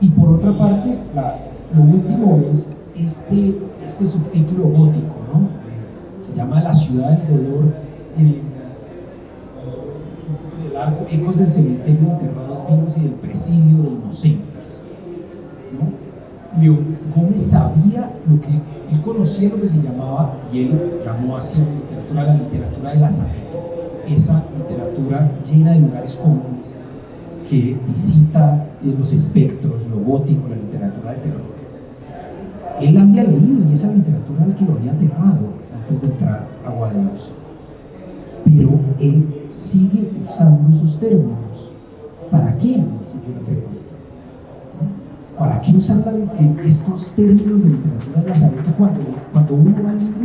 Y por otra parte, lo último es este subtítulo gótico, ¿no? Se llama La ciudad del dolor, subtítulo largo, ecos del cementerio de enterrados vivos y del presidio de inocentes, ¿no? León Gómez sabía lo que, él conocía lo que se llamaba, y él llamó así a la literatura, la literatura de Lazareto, esa literatura llena de lugares comunes que visita los espectros, lo gótico, la literatura de terror. Él había leído y esa literatura al que lo había aterrado antes de entrar a Agua de Dios. Pero él sigue usando esos términos. ¿Para qué? Me dice que la pregunta. ¿Para qué usar estos términos de literatura de Lazareto cuando uno va al libro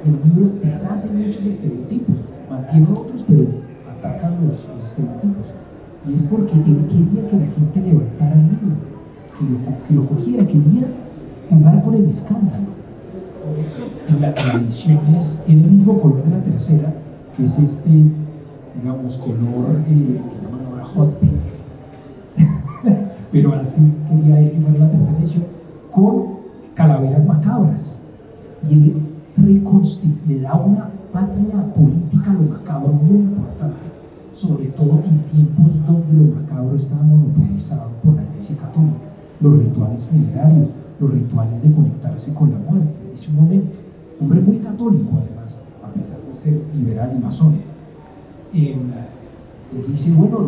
y el libro deshace muchos estereotipos, mantiene otros, pero ataca los estereotipos? Y es porque él quería que la gente levantara el libro, que lo cogiera, quería jugar con el escándalo. Por eso en la edición tiene el mismo color de la tercera, que es este, digamos, color que llaman ahora hot pink. Pero así quería él que fuera la tercera edición, con calaveras macabras. Y él le da una pátina política a lo macabro muy importante, sobre todo en tiempos donde lo macabro estaba monopolizado por la Iglesia Católica, los rituales funerarios, los rituales de conectarse con la muerte. Dice un momento, hombre muy católico además, a pesar de ser liberal y masón. Él dice, bueno,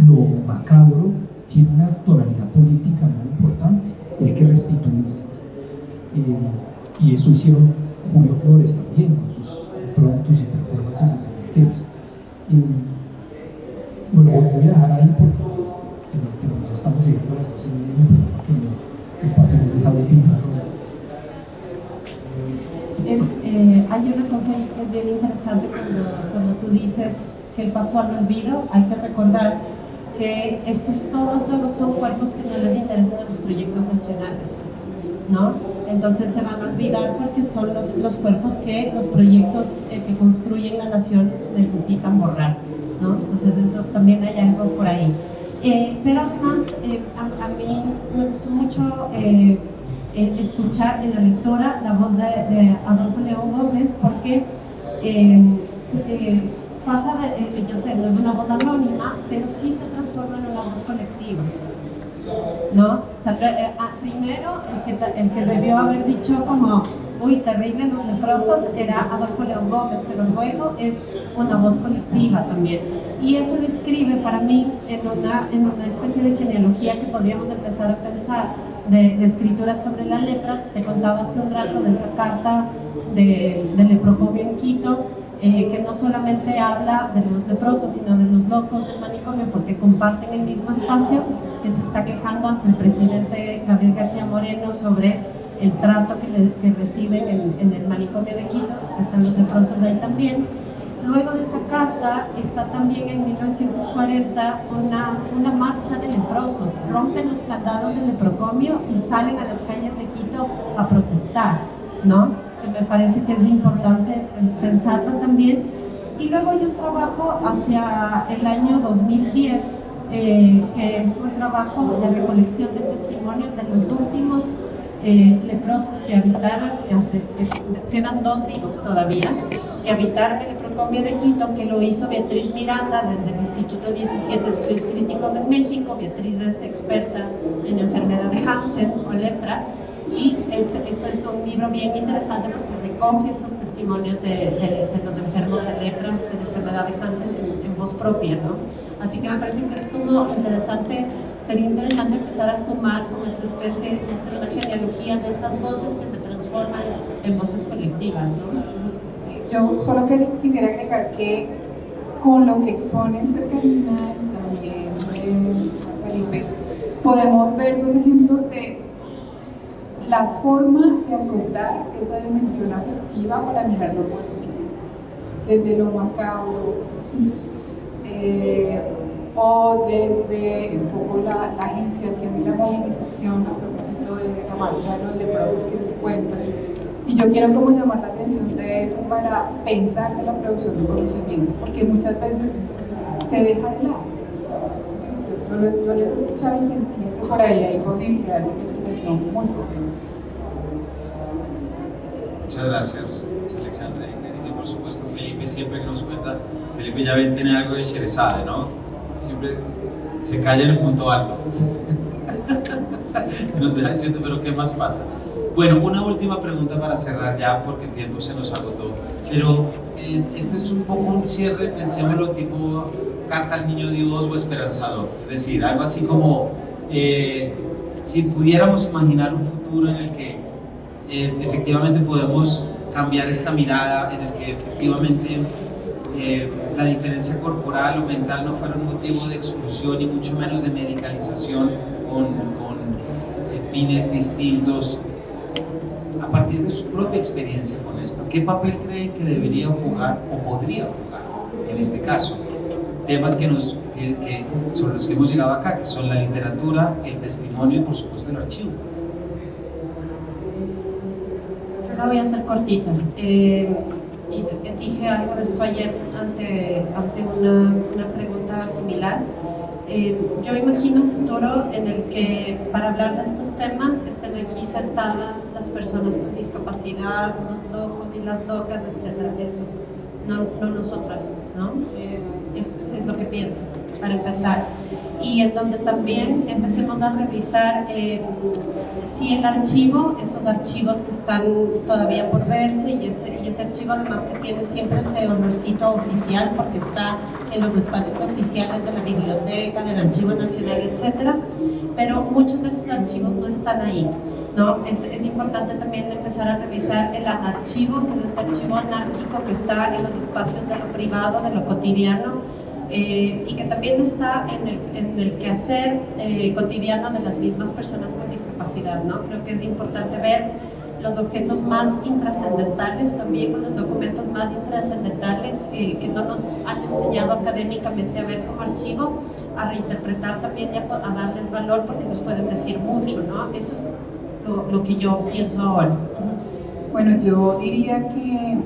lo macabro tiene una tonalidad política muy importante y hay que restituirse. Y eso hicieron Julio Flores también, con sus prontos y performances en cementerios. Bueno, voy a dejar ahí porque ya estamos llegando a las 12:30, para que no pasemos esa última ronda. Hay una cosa que es bien interesante cuando tú dices que él pasó al olvido. Hay que recordar que estos todos luego son cuerpos que no les interesan a los proyectos nacionales, pues, ¿no? Entonces se van a olvidar porque son los cuerpos que los proyectos que construyen la nación necesitan borrar, ¿no? Entonces eso también hay algo por ahí. Pero además a mí me gustó mucho escuchar en la lectura la voz de Adolfo León Gómez, porque pasa yo sé, no es una voz anónima, pero sí se transforma en una voz colectiva, ¿no? O sea, primero el que debió haber dicho como uy, terrible los leprosos era Adolfo León Gómez, pero luego es una voz colectiva también, y eso lo inscribe para mí en una especie de genealogía que podríamos empezar a pensar de escritura sobre la lepra. Te contaba hace un rato de esa carta del leprocomio en Quito, que no solamente habla de los leprosos, sino de los locos del manicomio, porque comparten el mismo espacio, que se está quejando ante el presidente Gabriel García Moreno sobre el trato que reciben en el manicomio de Quito. Están los leprosos ahí también. Luego de esa carta está también en 1940 una marcha de leprosos. Rompen los candados del leprocomio y salen a las calles de Quito a protestar, ¿no? Me parece que es importante pensarlo también. Y luego hay un trabajo hacia el año 2010, que es un trabajo de recolección de testimonios de los últimos leprosos que habitaron, quedan 2 vivos todavía, que habitaron el leprocomio de Quito, que lo hizo Beatriz Miranda desde el Instituto 17 de Estudios Críticos en México. Beatriz es experta en enfermedad de Hansen o lepra, y este es un libro bien interesante porque recoge esos testimonios de los enfermos de lepra, de la enfermedad de Hansen en voz propia, ¿no? Así que me parece que es como interesante, sería interesante empezar a sumar como esta especie, hacer una genealogía de esas voces que se transforman en voces colectivas, ¿no? Yo solo quisiera agregar que con lo que exponen Karina y también Felipe, podemos ver 2 ejemplos de la forma de acotar esa dimensión afectiva para mirar lo político, desde lo macabro, o desde un poco la agenciación y la movilización a propósito de la marcha de los leprosos que tú cuentas. Y yo quiero como llamar la atención de eso para pensarse la producción de conocimiento, porque muchas veces se deja de lado. yo les escuchaba y sentía que por ahí hay posibilidades de investigación muy potentes. Muchas gracias, Alexandra y por supuesto Felipe, siempre que nos cuenta, Felipe ya ven, tiene algo de Sherezade, ¿no? Siempre se calla en el punto alto. Nos deja diciendo, pero ¿qué más pasa? Bueno, una última pregunta para cerrar ya, porque el tiempo se nos agotó. Pero este es un poco un cierre, pensémoslo tipo carta al niño Dios o esperanzador. Es decir, algo así como, si pudiéramos imaginar un futuro en el que efectivamente podemos cambiar esta mirada, en el que efectivamente la diferencia corporal o mental no fuera un motivo de exclusión y mucho menos de medicalización con fines distintos. A partir de su propia experiencia con esto, ¿qué papel creen que debería jugar o podría jugar en este caso? Temas que sobre los que hemos llegado acá, que son la literatura, el testimonio y por supuesto el archivo. Yo la voy a hacer cortita. Y dije algo de esto ayer ante una pregunta similar. Yo imagino un futuro en el que para hablar de estos temas estén aquí sentadas las personas con discapacidad, los locos y las locas, etcétera. Eso, no nosotras, ¿no? Es lo que pienso, para empezar. Y en donde también empecemos a revisar si el archivo, esos archivos que están todavía por verse, y ese archivo además que tiene siempre ese honorcito oficial porque está en los espacios oficiales de la biblioteca, del Archivo Nacional, etcétera, pero muchos de esos archivos no están ahí, ¿no? Es importante también empezar a revisar el anarchivo, que es este archivo anárquico que está en los espacios de lo privado, de lo cotidiano, y que también está en el quehacer cotidiano de las mismas personas con discapacidad, ¿no? Creo que es importante ver los objetos más intrascendentales también, con los documentos más intrascendentales que no nos han enseñado académicamente a ver como archivo, a reinterpretar también y a darles valor porque nos pueden decir mucho, ¿no? Eso es lo que yo pienso ahora. Bueno, yo diría que,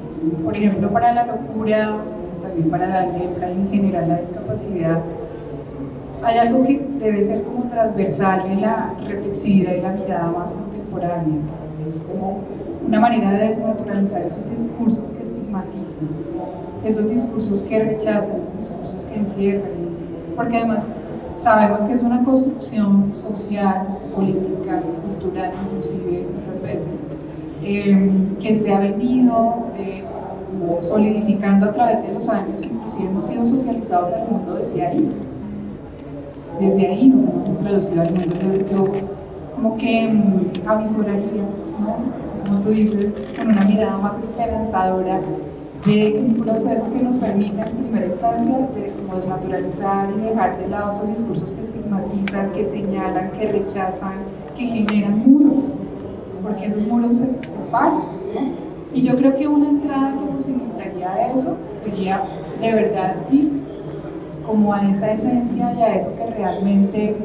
por ejemplo, para la locura, también para la lepra y en general la discapacidad, hay algo que debe ser como transversal en la reflexividad y la mirada más contemporánea. Es como una manera de desnaturalizar esos discursos que estigmatizan, esos discursos que rechazan, esos discursos que encierran, porque además sabemos que es una construcción social, política, cultural, inclusive muchas veces, que se ha venido solidificando a través de los años. Inclusive hemos sido socializados al mundo desde ahí. Desde ahí nos hemos introducido al mundo. Yo como que avisoraría, ¿no? Así como tú dices, con una mirada más esperanzadora de un proceso que nos permita en primera instancia de como desnaturalizar y dejar de lado esos discursos que estigmatizan, que señalan, que rechazan, que generan muros, porque esos muros se separan, ¿no? Y yo creo que una entrada que posibilitaría eso sería de verdad ir como a esa esencia y a eso que realmente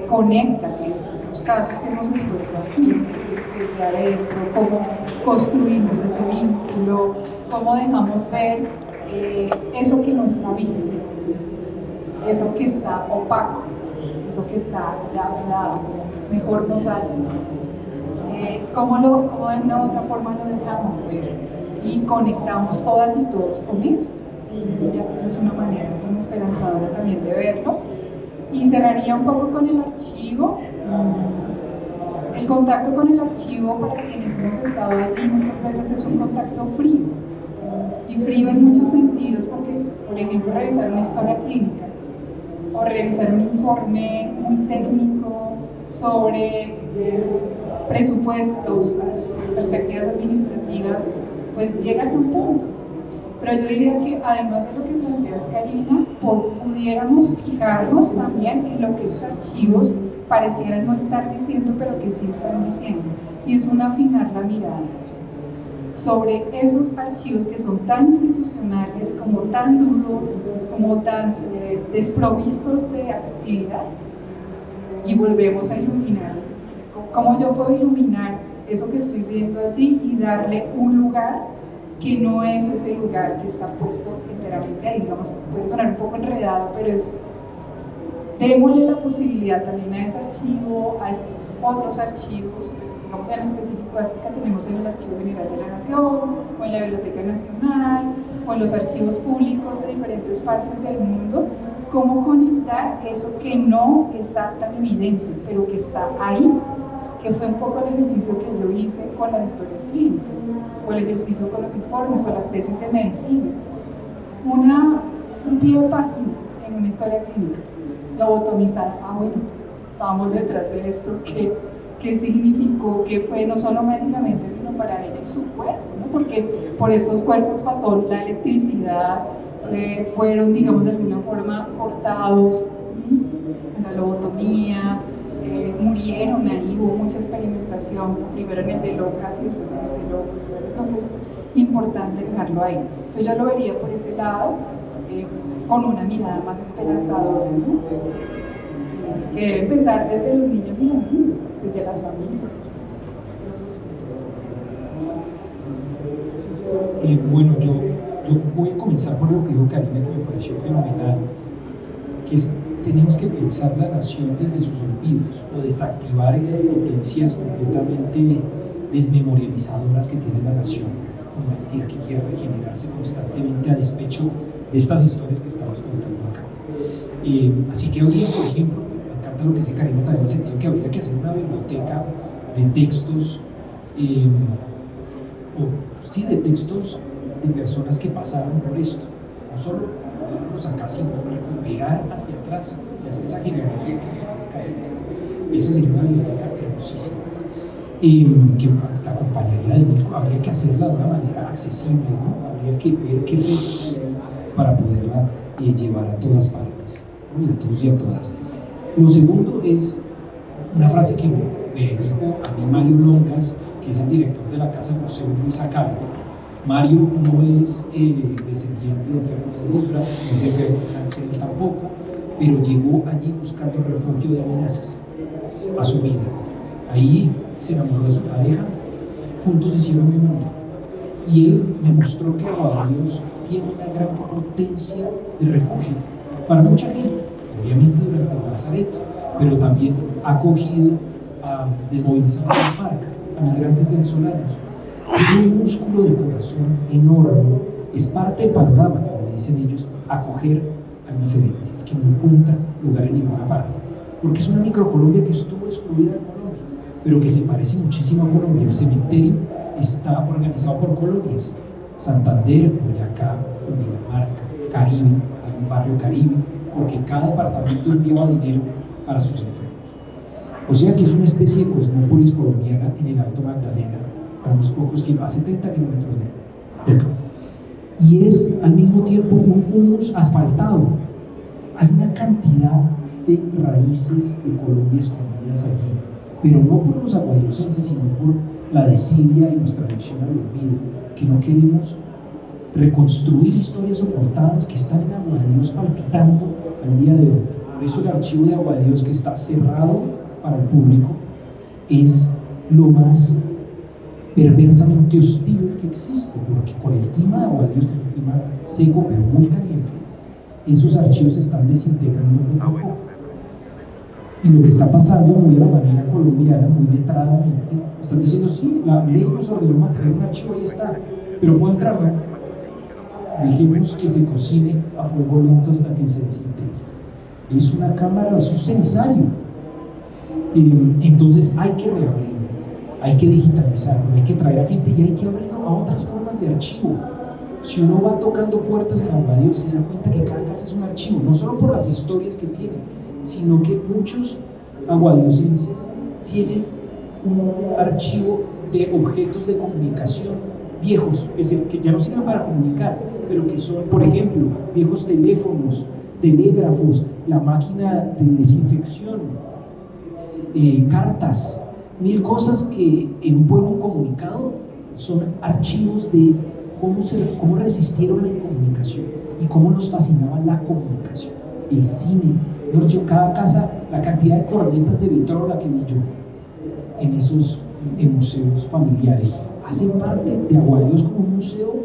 conecta, que es los casos que hemos expuesto aquí, desde adentro, cómo construimos ese vínculo, cómo dejamos ver eso que no está visto, eso que está opaco, eso que está ya vedado, como mejor no sale. Cómo de una u otra forma lo dejamos ver y conectamos todas y todos con eso. Sí, ya que eso es una manera como esperanzadora también de verlo. Y cerraría un poco con el archivo. El contacto con el archivo, para quienes hemos estado allí, muchas veces es un contacto frío. Y frío en muchos sentidos, porque, por ejemplo, revisar una historia clínica o revisar un informe muy técnico sobre presupuestos, perspectivas administrativas, pues llega hasta un punto. Pero yo diría que además de lo que planteas, Karina, pudiéramos fijarnos también en lo que esos archivos parecieran no estar diciendo, pero que sí están diciendo. Y es un afinar la mirada sobre esos archivos que son tan institucionales, como tan duros, como tan desprovistos de afectividad. Y volvemos a iluminar. ¿Cómo yo puedo iluminar eso que estoy viendo allí y darle un lugar que no es ese lugar que está puesto enteramente ahí? Digamos, puede sonar un poco enredado, pero es démosle la posibilidad también a ese archivo, a estos otros archivos, digamos en específico a estos que tenemos en el Archivo General de la Nación, o en la Biblioteca Nacional, o en los archivos públicos de diferentes partes del mundo, cómo conectar eso que no está tan evidente, pero que está ahí, que fue un poco el ejercicio que yo hice con las historias clínicas, o el ejercicio con los informes, o las tesis de medicina. Un pie de página en una historia clínica, lobotomizada, bueno, estábamos detrás de esto, ¿qué significó? ¿Qué fue? No solo médicamente, sino para ella y su cuerpo, ¿no? Porque por estos cuerpos pasó la electricidad, fueron, digamos, de alguna forma cortados, la lobotomía, murieron ahí, hubo mucha experimentación, primero en el de locas y después en el de locos, o sea, yo creo que eso es importante dejarlo ahí. Entonces yo lo vería por ese lado, con una mirada más esperanzadora, ¿no? Que debe empezar desde los niños y las niñas, desde las familias, desde los constructores. Bueno, yo voy a comenzar por lo que dijo Karina, que me pareció fenomenal, que es: tenemos que pensar la nación desde sus olvidos, o desactivar esas potencias completamente desmemorializadoras que tiene la nación, como una entidad que quiere regenerarse constantemente a despecho de estas historias que estamos contando acá. Así que habría, por ejemplo, me encanta lo que dice Karina también, en el sentido que habría que hacer una biblioteca de textos, de textos de personas que pasaron por esto, no solo verlos acá, sino recuperar hacia atrás y hacer esa genealogía que nos puede caer. Esa sería una biblioteca hermosísima, que la acompañaría de México. Habría que hacerla de una manera accesible, ¿no? Habría que ver qué retos hay ahí para poderla llevar a todas partes, ¿no? Y a todos y a todas. Lo segundo es una frase que me dijo a mí Mario Longas, que es el director de la Casa Museo Luis Acalvo. Mario no es descendiente de enfermos de lepra, no es enfermo de cáncer tampoco, pero llegó allí buscando refugio de amenazas a su vida. Ahí se enamoró de su pareja, juntos hicieron un mundo. Y él me mostró que Aguadillos tiene una gran potencia de refugio para mucha gente, obviamente durante el Lazareto, pero también ha acogido a desmovilizados de las FARC, a migrantes venezolanos. Tiene un músculo de corazón enorme, es parte del panorama, como me dicen ellos, acoger al diferente, que no encuentra lugar en ninguna parte, porque es una microcolombia que estuvo excluida de Colombia, pero que se parece muchísimo a Colombia. El cementerio está organizado por colonias: Santander, Boyacá, Cundinamarca, Caribe, hay un barrio Caribe, porque cada departamento enviaba dinero para sus enfermos. O sea que es una especie de cosmópolis colombiana en el Alto Magdalena, a unos pocos kilómetros, a 70 kilómetros de acá. Y es al mismo tiempo un humus asfaltado. Hay una cantidad de raíces de Colombia escondidas allí, pero no por los aguadiosenses, sino por la desidia y nuestra adicción al olvido, que no queremos reconstruir historias ocultadas que están en Aguadillos palpitando al día de hoy. Por eso el archivo de Aguadillos, que está cerrado para el público, es lo más perversamente hostil que existe, porque con el clima de Aguadillos, que es un clima seco pero muy caliente, esos archivos se están desintegrando poco a poco. Y lo que está pasando muy a la manera colombiana, muy letradamente, están diciendo: sí, la ley nos ordenó mantener un archivo, ahí está, pero puede entrar, ¿no? Dejemos que se cocine a fuego lento hasta que se desintegre. Es una cámara, es un cenizario. Entonces hay que reabrirlo, hay que digitalizarlo, hay que traer a gente y hay que abrirlo a otras formas de archivo. Si uno va tocando puertas en Aguadillos, se da cuenta que cada casa es un archivo, no solo por las historias que tiene, sino que muchos aguadiosenses tienen un archivo de objetos de comunicación viejos, que ya no sirven para comunicar, pero que son, por ejemplo, viejos teléfonos, telégrafos, la máquina de desinfección, cartas, mil cosas que en un pueblo comunicado son archivos de cómo resistieron la incomunicación y cómo nos fascinaba la comunicación, el cine. Mejor dicho, cada casa, la cantidad de cornetas de Vitrola que vi yo en esos museos familiares hacen parte de Aguadillos como un museo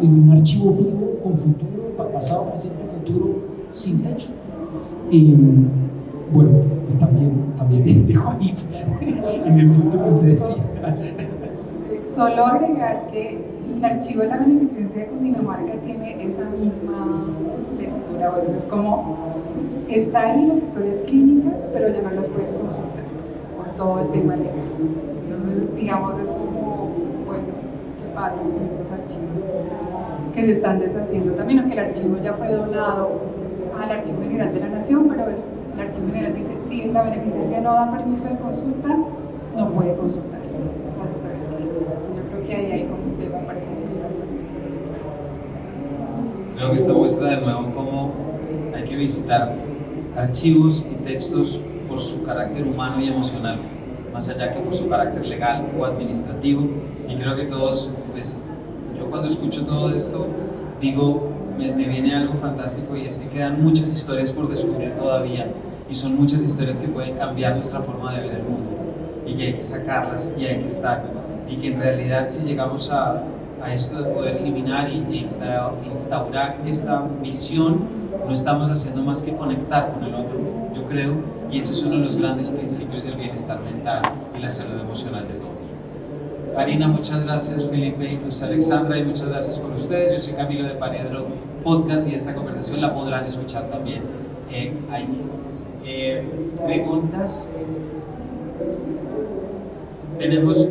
y un archivo vivo con futuro, pasado, presente, futuro, sin techo. Bueno, también dejo ahí en el punto que usted decía. Solo agregar que el archivo de la beneficencia de Cundinamarca tiene esa misma tesitura, bueno, es como está ahí las historias clínicas, pero ya no las puedes consultar por todo el tema legal. Entonces, digamos, es como, bueno, ¿qué pasa con estos archivos de allá que se están deshaciendo también? Aunque el archivo ya fue donado al Archivo General de la Nación, pero el Archivo General dice, si la beneficencia no da permiso de consulta, no puede consultar las historias clínicas. Entonces, yo creo que ahí hay como un tema para conversar también. Creo que esto muestra de nuevo cómo hay que visitar archivos y textos por su carácter humano y emocional, más allá que por su carácter legal o administrativo. Y creo que todos, pues, yo cuando escucho todo esto, digo, me viene algo fantástico, y es que quedan muchas historias por descubrir todavía, y son muchas historias que pueden cambiar nuestra forma de ver el mundo, y que hay que sacarlas y hay que estar, y que en realidad si llegamos a esto de poder eliminar y instaurar esta visión, no estamos haciendo más que conectar con el otro, yo creo, y ese es uno de los grandes principios del bienestar mental y la salud emocional de todos. Karina, muchas gracias, Felipe y Luz Alexandra, y muchas gracias por ustedes. Yo soy Camilo de Paredro Podcast, y esta conversación la podrán escuchar también allí. ¿Preguntas? Tenemos